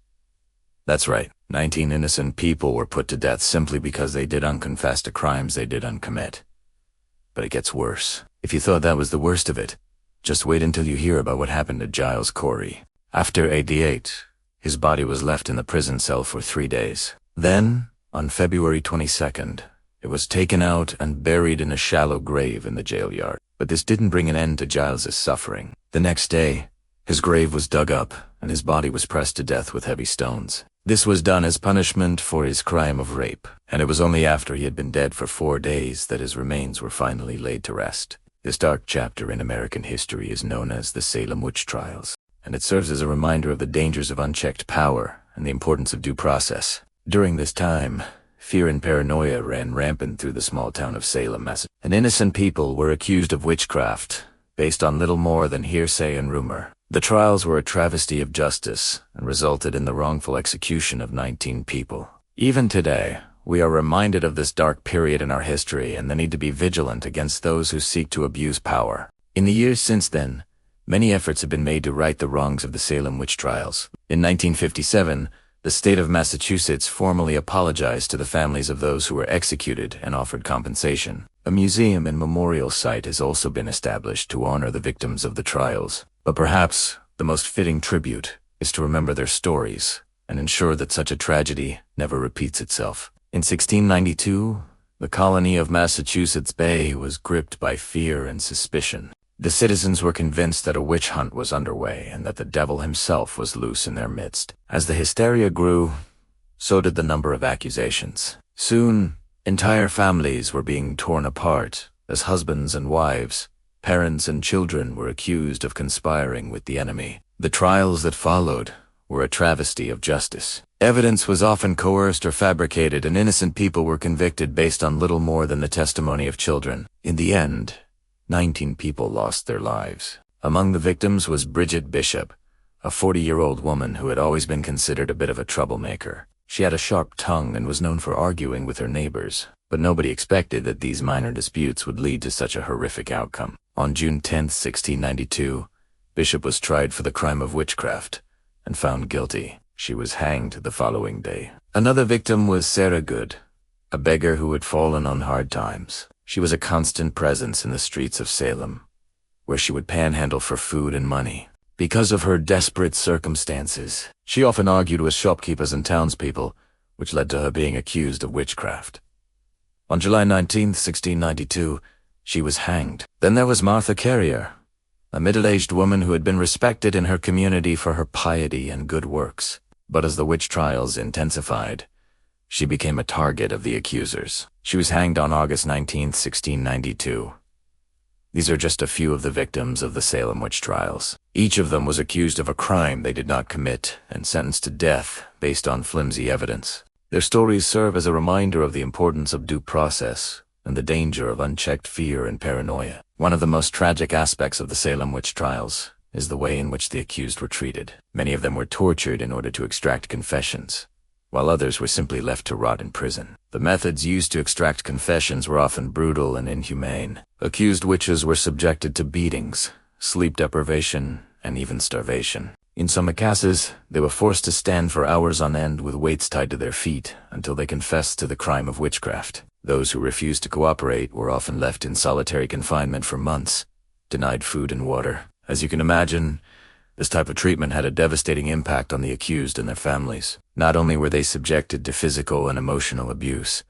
That's right, 19 innocent people were put to death simply because they did unconfess to crimes they didn't commit. But it gets worse. If you thought that was the worst of it, just wait until you hear about what happened to Giles Corey. After 88, his body was left in the prison cell for 3 days. Then, on February 22nd, it was taken out and buried in a shallow grave in the jail yard. But this didn't bring an end to Giles's suffering. The next day, his grave was dug up and his body was pressed to death with heavy stones. This was done as punishment for his crime of rape, and it was only after he had been dead for 4 days that his remains were finally laid to rest. This dark chapter in American history is known as the Salem Witch Trials, and it serves as a reminder of the dangers of unchecked power and the importance of due process. During this time, fear and paranoia ran rampant through the small town of Salem, Massachusetts, and innocent people were accused of witchcraft, based on little more than hearsay and rumor. The trials were a travesty of justice and resulted in the wrongful execution of 19 people. Even today, we are reminded of this dark period in our history and the need to be vigilant against those who seek to abuse power. In the years since then, many efforts have been made to right the wrongs of the Salem Witch Trials. In 1957, the state of Massachusetts formally apologized to the families of those who were executed and offered compensation. A museum and memorial site has also been established to honor the victims of the trials. But perhaps the most fitting tribute is to remember their stories and ensure that such a tragedy never repeats itself. In 1692, the colony of Massachusetts Bay was gripped by fear and suspicion. The citizens were convinced that a witch hunt was underway and that the devil himself was loose in their midst. As the hysteria grew, so did the number of accusations. Soon, entire families were being torn apart as husbands and wives, parents and children were accused of conspiring with the enemy. The trials that followed were a travesty of justice. Evidence was often coerced or fabricated, and innocent people were convicted based on little more than the testimony of children. In the end, 19 people lost their lives. Among the victims was Bridget Bishop, a 40-year-old woman who had always been considered a bit of a troublemaker. She had a sharp tongue and was known for arguing with her neighbors, but nobody expected that these minor disputes would lead to such a horrific outcome. On June 10, 1692, Bishop was tried for the crime of witchcraft and found guilty. She was hanged the following day. Another victim was Sarah Good, a beggar who had fallen on hard times. She was a constant presence in the streets of Salem, where she would panhandle for food and money. Because of her desperate circumstances, she often argued with shopkeepers and townspeople, which led to her being accused of witchcraft. On July 19, 1692, she was hanged. Then there was Martha Carrier, a middle-aged woman who had been respected in her community for her piety and good works. But as the witch trials intensified, she became a target of the accusers. She was hanged on August 19, 1692. These are just a few of the victims of the Salem Witch Trials. Each of them was accused of a crime they did not commit and sentenced to death based on flimsy evidence. Their stories serve as a reminder of the importance of due process and the danger of unchecked fear and paranoia. One of the most tragic aspects of the Salem Witch Trials is the way in which the accused were treated. Many of them were tortured in order to extract confessions, while others were simply left to rot in prison. The methods used to extract confessions were often brutal and inhumane. Accused witches were subjected to beatings, sleep deprivation, and even starvation. In some cases, they were forced to stand for hours on end with weights tied to their feet until they confessed to the crime of witchcraft. Those who refused to cooperate were often left in solitary confinement for months, denied food and water. As you can imagine, this type of treatment had a devastating impact on the accused and their families. Not only were they subjected to physical and emotional abuse,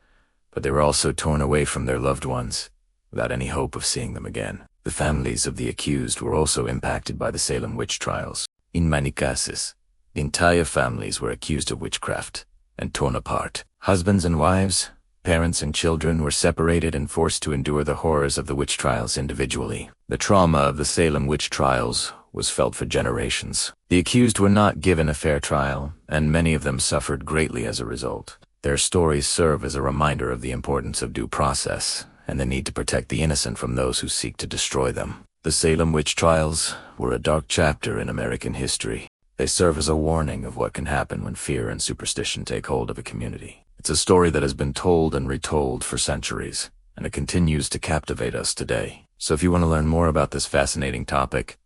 but they were also torn away from their loved ones, without any hope of seeing them again. The families of the accused were also impacted by the Salem Witch Trials. In many cases, the entire families were accused of witchcraft and torn apart. Husbands and wives, parents and children were separated and forced to endure the horrors of the witch trials individually. The trauma of the Salem Witch Trials was felt for generations. The accused were not given a fair trial, and many of them suffered greatly as a result. Their stories serve as a reminder of the importance of due process and the need to protect the innocent from those who seek to destroy them. The Salem Witch Trials were a dark chapter in American history. They serve as a warning of what can happen when fear and superstition take hold of a community. It's a story that has been told and retold for centuries, and it continues to captivate us today. So if you want to learn more about this fascinating topic,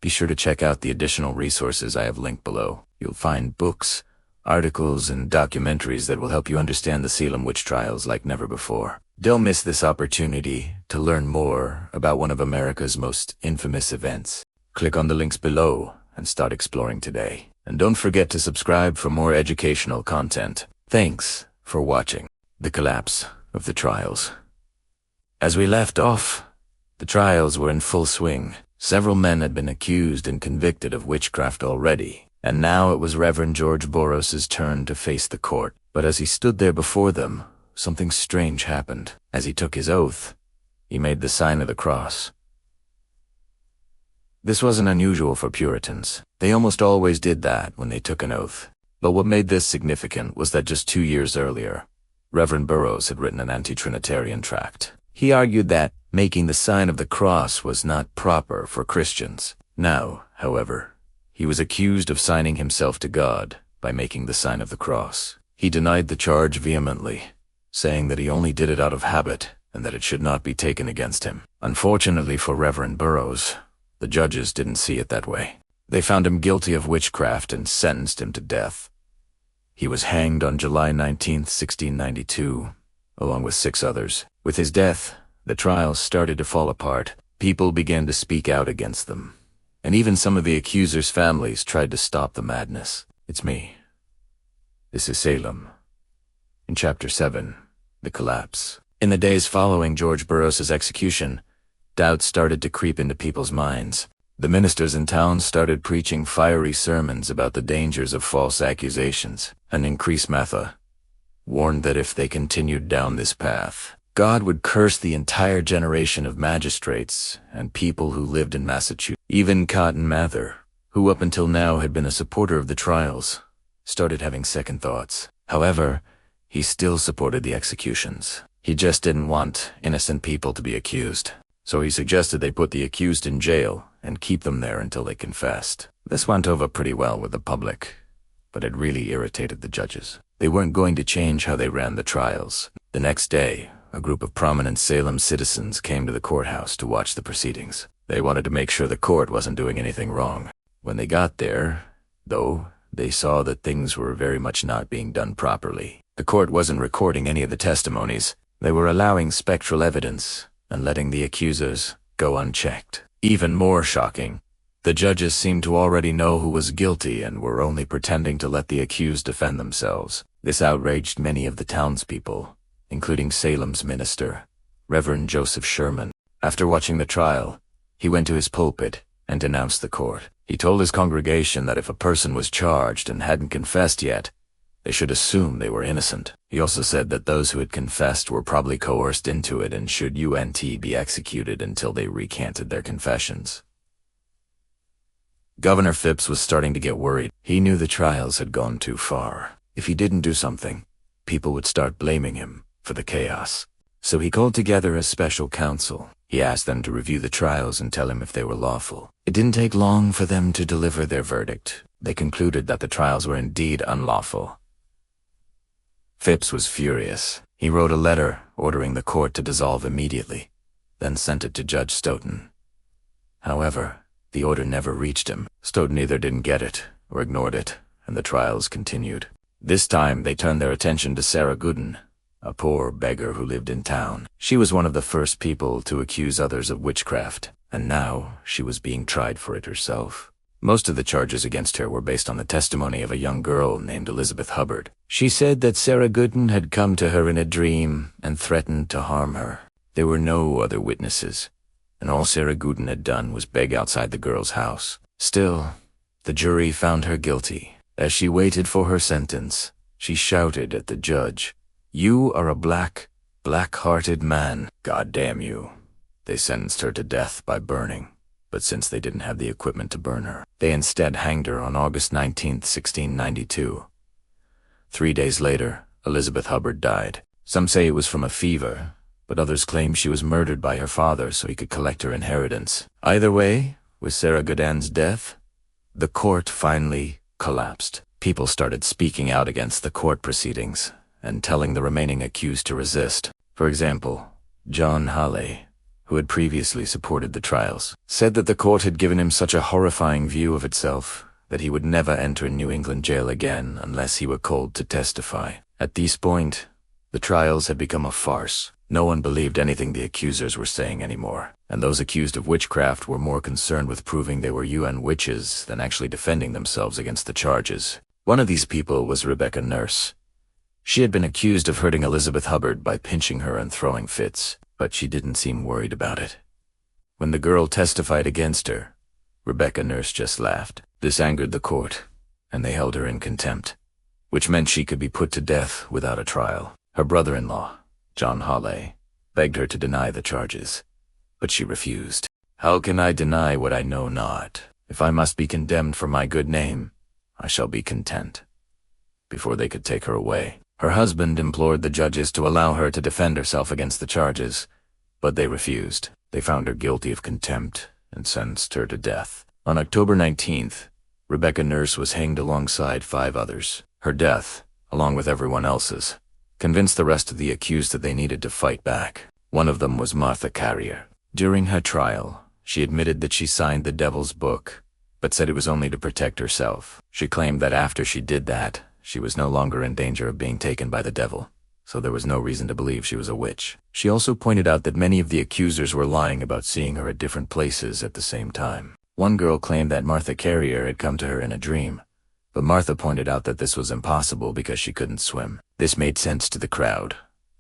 be sure to check out the additional resources I have linked below. You'll find books, articles, and documentaries that will help you understand the Salem Witch Trials like never before. Don't miss this opportunity to learn more about one of America's most infamous events. Click on the links below and start exploring today. And don't forget to subscribe for more educational content. Thanks for watching. The collapse of the trials. As we left off, the trials were in full swing. Several men had been accused and convicted of witchcraft already, and now it was Reverend George Boros's turn to face the court. But as he stood there before them, something strange happened. As he took his oath, he made the sign of the cross. This wasn't unusual for Puritans. They almost always did that when they took an oath. But what made this significant was that just 2 years earlier, Reverend Burroughs had written an anti-Trinitarian tract. He argued that making the sign of the cross was not proper for Christians. Now, however, he was accused of signing himself to God by making the sign of the cross. He denied the charge vehemently, saying that he only did it out of habit and that it should not be taken against him. Unfortunately for Reverend Burroughs, the judges didn't see it that way. They found him guilty of witchcraft and sentenced him to death. He was hanged on July 19, 1692, along with 6 others. With his death, the trials started to fall apart. People began to speak out against them, and even some of the accusers' families tried to stop the madness. It's me. This is Salem. In Chapter 7, The Collapse. In the days following George Burroughs' execution, doubts started to creep into people's minds. The ministers in town started preaching fiery sermons about the dangers of false accusations. An increased Matha warned that if they continued down this path, God would curse the entire generation of magistrates and people who lived in Massachusetts. Even Cotton Mather, who up until now had been a supporter of the trials, started having second thoughts. However, he still supported the executions. He just didn't want innocent people to be accused. So he suggested they put the accused in jail and keep them there until they confessed. This went over pretty well with the public, but it really irritated the judges. They weren't going to change how they ran the trials. The next day, a group of prominent Salem citizens came to the courthouse to watch the proceedings. They wanted to make sure the court wasn't doing anything wrong. When they got there, though, they saw that things were very much not being done properly. The court wasn't recording any of the testimonies. They were allowing spectral evidence and letting the accusers go unchecked. Even more shocking, the judges seemed to already know who was guilty and were only pretending to let the accused defend themselves. This outraged many of the townspeople, including Salem's minister, Reverend Joseph Sherman. After watching the trial, he went to his pulpit and denounced the court. He told his congregation that if a person was charged and hadn't confessed yet, they should assume they were innocent. He also said that those who had confessed were probably coerced into it and should be executed until they recanted their confessions. Governor Phipps was starting to get worried. He knew the trials had gone too far. If he didn't do something, people would start blaming him for the chaos. So he called together a special council. He asked them to review the trials and tell him if they were lawful. It didn't take long for them to deliver their verdict. They concluded that the trials were indeed unlawful. Phipps was furious. He wrote a letter ordering the court to dissolve immediately, then sent it to Judge Stoughton. However, the order never reached him. Stoughton either didn't get it or ignored it, and the trials continued. This time they turned their attention to Sarah Gooden, a poor beggar who lived in town. She was one of the first people to accuse others of witchcraft, and now she was being tried for it herself. Most of the charges against her were based on the testimony of a young girl named Elizabeth Hubbard. She said that Sarah Gooden had come to her in a dream and threatened to harm her. There were no other witnesses, and all Sarah Gooden had done was beg outside the girl's house. Still, the jury found her guilty. As she waited for her sentence, she shouted at the judge, "You are a black-hearted man. God damn you." They sentenced her to death by burning. But since they didn't have the equipment to burn her, they instead hanged her on August 19, 1692. 3 days later, Elizabeth Hubbard died. Some say it was from a fever, but others claim she was murdered by her father so he could collect her inheritance. Either way, with Sarah Gooden's death, the court finally collapsed. People started speaking out against the court proceedings and telling the remaining accused to resist. For example, John Halley, who had previously supported the trials, said that the court had given him such a horrifying view of itself that he would never enter New England jail again unless he were called to testify. At this point, the trials had become a farce. No one believed anything the accusers were saying anymore, and those accused of witchcraft were more concerned with proving they were UN witches than actually defending themselves against the charges. One of these people was Rebecca Nurse. She had been accused of hurting Elizabeth Hubbard by pinching her and throwing fits, but she didn't seem worried about it. When the girl testified against her, Rebecca Nurse just laughed. This angered the court, and they held her in contempt, which meant she could be put to death without a trial. Her brother-in-law, John Halley, begged her to deny the charges, but she refused. "How can I deny what I know not? If I must be condemned for my good name, I shall be content." Before they could take her away, her husband implored the judges to allow her to defend herself against the charges, but they refused. They found her guilty of contempt and sentenced her to death. On October 19th, Rebecca Nurse was hanged alongside 5 others. Her death, along with everyone else's, convinced the rest of the accused that they needed to fight back. One of them was Martha Carrier. During her trial, she admitted that she signed the Devil's Book, but said it was only to protect herself. She claimed that after she did that, she was no longer in danger of being taken by the devil, so there was no reason to believe she was a witch. She also pointed out that many of the accusers were lying about seeing her at different places at the same time. One girl claimed that Martha Carrier had come to her in a dream, but Martha pointed out that this was impossible because she couldn't swim. This made sense to the crowd,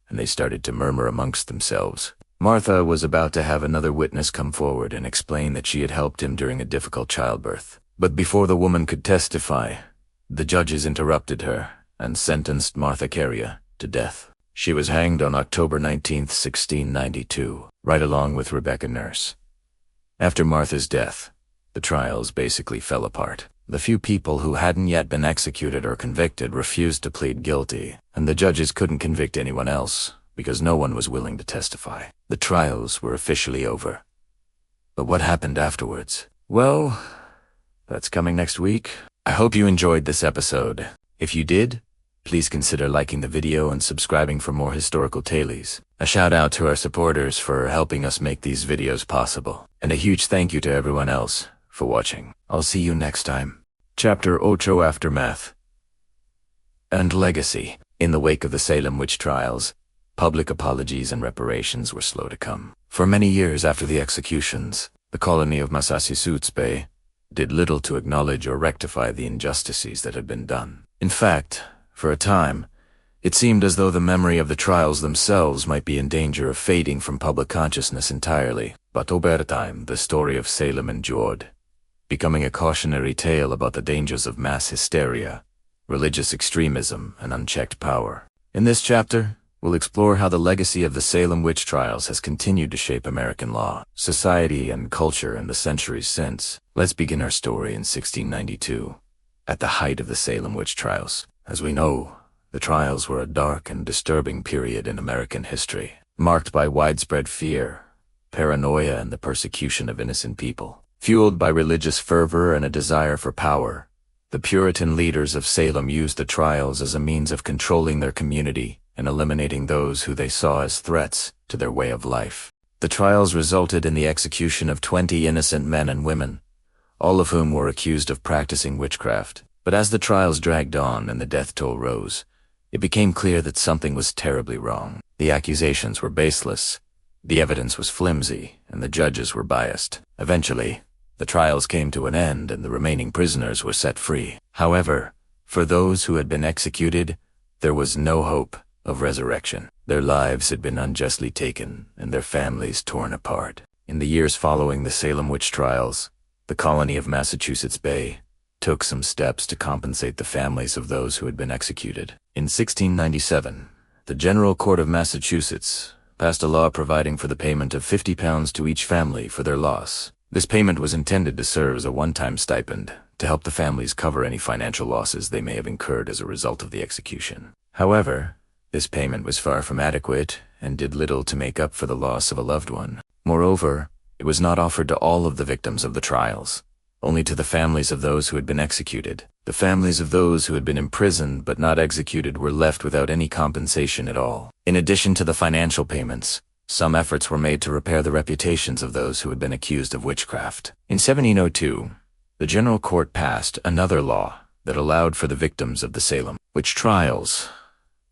and they started to murmur amongst themselves. Martha was about to have another witness come forward and explain that she had helped him during a difficult childbirth. But before the woman could testify, the judges interrupted her and sentenced Martha Carrier to death. She was hanged on October 19th, 1692, right along with Rebecca Nurse. After Martha's death, the trials basically fell apart. The few people who hadn't yet been executed or convicted refused to plead guilty, and the judges couldn't convict anyone else because no one was willing to testify. The trials were officially over. But what happened afterwards? Well, that's coming next week. I hope you enjoyed this episode. If you did, please consider liking the video and subscribing for more historical tales. A shout out to our supporters for helping us make these videos possible. And a huge thank you to everyone else for watching. I'll see you next time. Chapter 8: Aftermath and Legacy. In the wake of the Salem Witch Trials, public apologies and reparations were slow to come. For many years after the executions, the colony of Massachusetts Bay did little to acknowledge or rectify the injustices that had been done. In fact, for a time, it seemed as though the memory of the trials themselves might be in danger of fading from public consciousness entirely. But over time, the story of Salem endured, becoming a cautionary tale about the dangers of mass hysteria, religious extremism, and unchecked power. In this chapter, we'll explore how the legacy of the Salem Witch Trials has continued to shape American law, society, and culture in the centuries since. Let's begin our story in 1692, at the height of the Salem Witch Trials. As we know, the trials were a dark and disturbing period in American history, marked by widespread fear, paranoia, and the persecution of innocent people. Fueled by religious fervor and a desire for power, the Puritan leaders of Salem used the trials as a means of controlling their community and eliminating those who they saw as threats to their way of life. The trials resulted in the execution of 20 innocent men and women, all of whom were accused of practicing witchcraft. But as the trials dragged on and the death toll rose, it became clear that something was terribly wrong. The accusations were baseless, the evidence was flimsy, and the judges were biased. Eventually, the trials came to an end and the remaining prisoners were set free. However, for those who had been executed, there was no hope of resurrection. Their lives had been unjustly taken and their families torn apart. In the years following the Salem Witch Trials, the colony of Massachusetts Bay took some steps to compensate the families of those who had been executed. In 1697, the General Court of Massachusetts passed a law providing for the payment of £50 to each family for their loss. This payment was intended to serve as a one-time stipend to help the families cover any financial losses they may have incurred as a result of the execution. However, this payment was far from adequate and did little to make up for the loss of a loved one. Moreover, it was not offered to all of the victims of the trials, only to the families of those who had been executed. The families of those who had been imprisoned but not executed were left without any compensation at all. In addition to the financial payments, some efforts were made to repair the reputations of those who had been accused of witchcraft. In 1702, the General Court passed another law that allowed for the victims of the Salem Witch Trials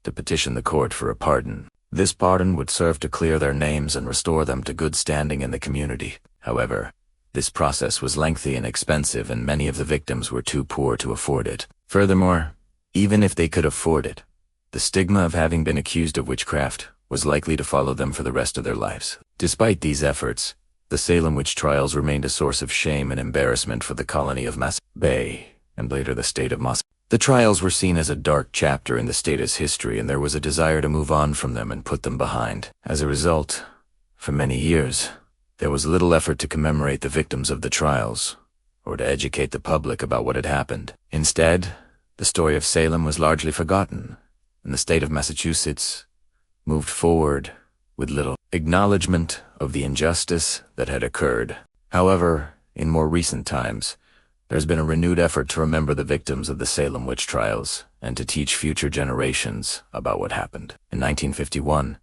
to petition the court for a pardon. This pardon would serve to clear their names and restore them to good standing in the community. However, this process was lengthy and expensive, and many of the victims were too poor to afford it. Furthermore, even if they could afford it, the stigma of having been accused of witchcraft was likely to follow them for the rest of their lives. Despite these efforts, the Salem Witch Trials remained a source of shame and embarrassment for the colony of Massachusetts Bay, and later the state of Massachusetts. The trials were seen as a dark chapter in the state's history, and there was a desire to move on from them and put them behind. As a result, for many years, there was little effort to commemorate the victims of the trials, or to educate the public about what had happened. Instead, the story of Salem was largely forgotten, and the state of Massachusetts moved forward with little acknowledgement of the injustice that had occurred. However, in more recent times, there's been a renewed effort to remember the victims of the Salem Witch Trials and to teach future generations about what happened. In 1951,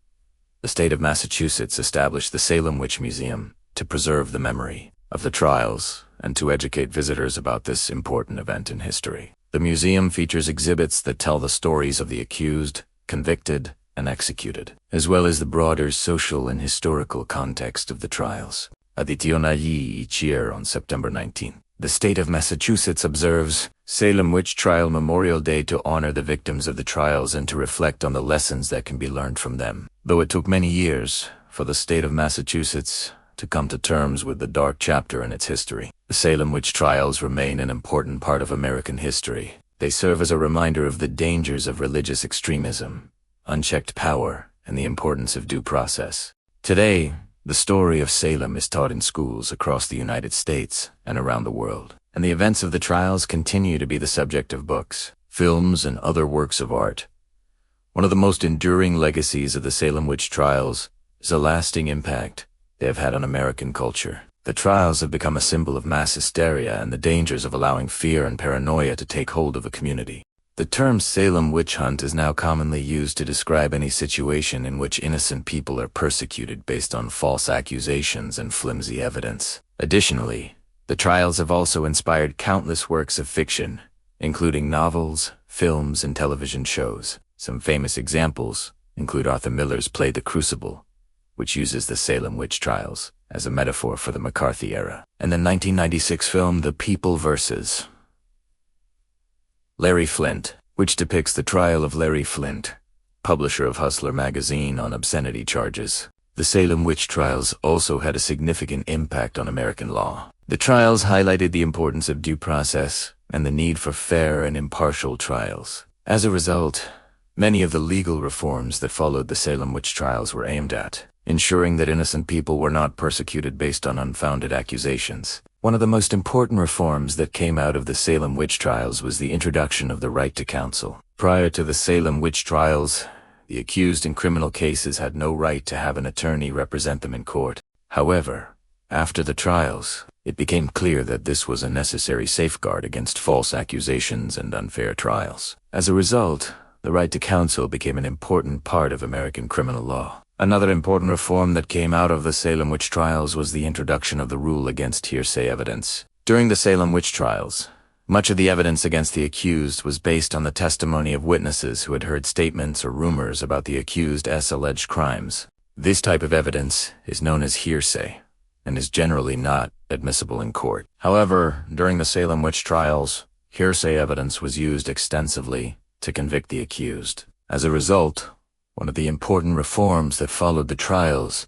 the state of Massachusetts established the Salem Witch Museum to preserve the memory of the trials and to educate visitors about this important event in history. The museum features exhibits that tell the stories of the accused, convicted, and executed, as well as the broader social and historical context of the trials. Additionally, each year on September 19th, the state of Massachusetts observes Salem Witch Trial Memorial Day to honor the victims of the trials and to reflect on the lessons that can be learned from them. Though it took many years for the state of Massachusetts to come to terms with the dark chapter in its history, the Salem Witch Trials remain an important part of American history. They serve as a reminder of the dangers of religious extremism, unchecked power, and the importance of due process. Today, the story of Salem is taught in schools across the United States and around the world, and the events of the trials continue to be the subject of books, films, and other works of art. One of the most enduring legacies of the Salem Witch Trials is the lasting impact they have had on American culture. The trials have become a symbol of mass hysteria and the dangers of allowing fear and paranoia to take hold of a community. The term Salem witch hunt is now commonly used to describe any situation in which innocent people are persecuted based on false accusations and flimsy evidence. Additionally, the trials have also inspired countless works of fiction, including novels, films, and television shows. Some famous examples include Arthur Miller's play The Crucible, which uses the Salem Witch Trials as a metaphor for the McCarthy era, and the 1996 film The People vs. Larry Flynt, which depicts the trial of Larry Flynt, publisher of Hustler magazine, on obscenity charges. The Salem Witch Trials also had a significant impact on American law. The trials highlighted the importance of due process and the need for fair and impartial trials. As a result, many of the legal reforms that followed the Salem Witch Trials were aimed at ensuring that innocent people were not persecuted based on unfounded accusations. One of the most important reforms that came out of the Salem Witch Trials was the introduction of the right to counsel. Prior to the Salem Witch Trials, the accused in criminal cases had no right to have an attorney represent them in court. However, after the trials, it became clear that this was a necessary safeguard against false accusations and unfair trials. As a result, the right to counsel became an important part of American criminal law. Another important reform that came out of the Salem Witch Trials was the introduction of the rule against hearsay evidence. During the Salem Witch Trials, much of the evidence against the accused was based on the testimony of witnesses who had heard statements or rumors about the accused's alleged crimes. This type of evidence is known as hearsay and is generally not admissible in court. However, during the Salem Witch Trials, hearsay evidence was used extensively to convict the accused. As a result, one of the important reforms that followed the trials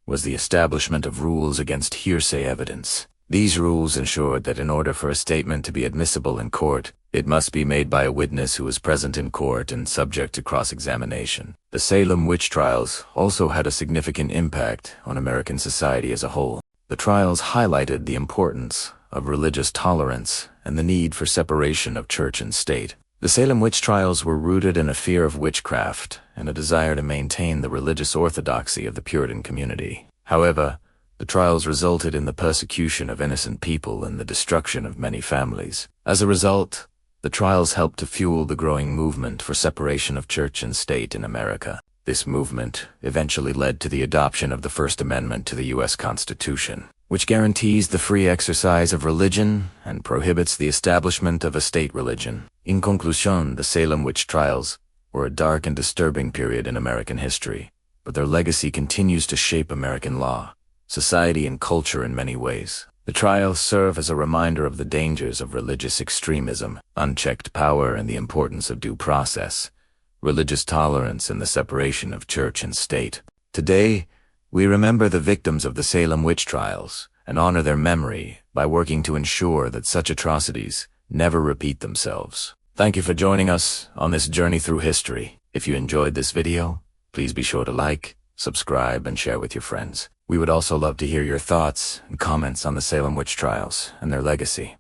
was the establishment of rules against hearsay evidence. These rules ensured that in order for a statement to be admissible in court, it must be made by a witness who was present in court and subject to cross-examination. The Salem Witch Trials also had a significant impact on American society as a whole. The trials highlighted the importance of religious tolerance and the need for separation of church and state. The Salem Witch Trials were rooted in a fear of witchcraft and a desire to maintain the religious orthodoxy of the Puritan community. However, the trials resulted in the persecution of innocent people and the destruction of many families. As a result, the trials helped to fuel the growing movement for separation of church and state in America. This movement eventually led to the adoption of the First Amendment to the U.S. Constitution, which guarantees the free exercise of religion and prohibits the establishment of a state religion. In conclusion, the Salem Witch Trials were a dark and disturbing period in American history, but their legacy continues to shape American law, society, and culture in many ways. The trials serve as a reminder of the dangers of religious extremism, unchecked power, and the importance of due process, religious tolerance, and the separation of church and state. Today, we remember the victims of the Salem Witch Trials and honor their memory by working to ensure that such atrocities never repeat themselves. Thank you for joining us on this journey through history. If you enjoyed this video, please be sure to like, subscribe, and share with your friends. We would also love to hear your thoughts and comments on the Salem Witch Trials and their legacy.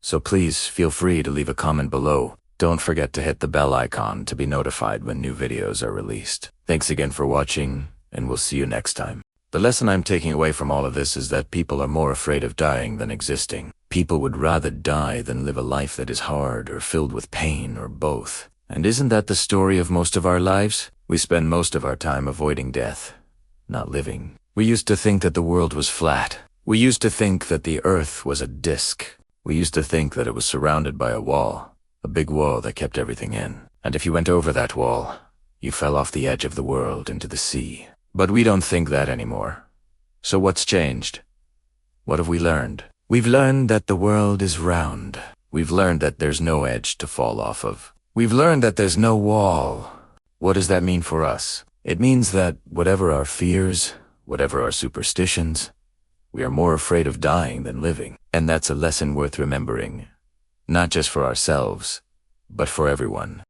So please feel free to leave a comment below. Don't forget to hit the bell icon to be notified when new videos are released. Thanks again for watching, and we'll see you next time. The lesson I'm taking away from all of this is that people are more afraid of dying than existing. People would rather die than live a life that is hard or filled with pain or both. And isn't that the story of most of our lives? We spend most of our time avoiding death, not living. We used to think that the world was flat. We used to think that the earth was a disc. We used to think that it was surrounded by a wall, a big wall that kept everything in. And if you went over that wall, you fell off the edge of the world into the sea. But we don't think that anymore. So what's changed? What have we learned? We've learned that the world is round. We've learned that there's no edge to fall off of. We've learned that there's no wall. What does that mean for us? It means that whatever our fears, whatever our superstitions, we are more afraid of dying than living. And that's a lesson worth remembering, not just for ourselves, but for everyone.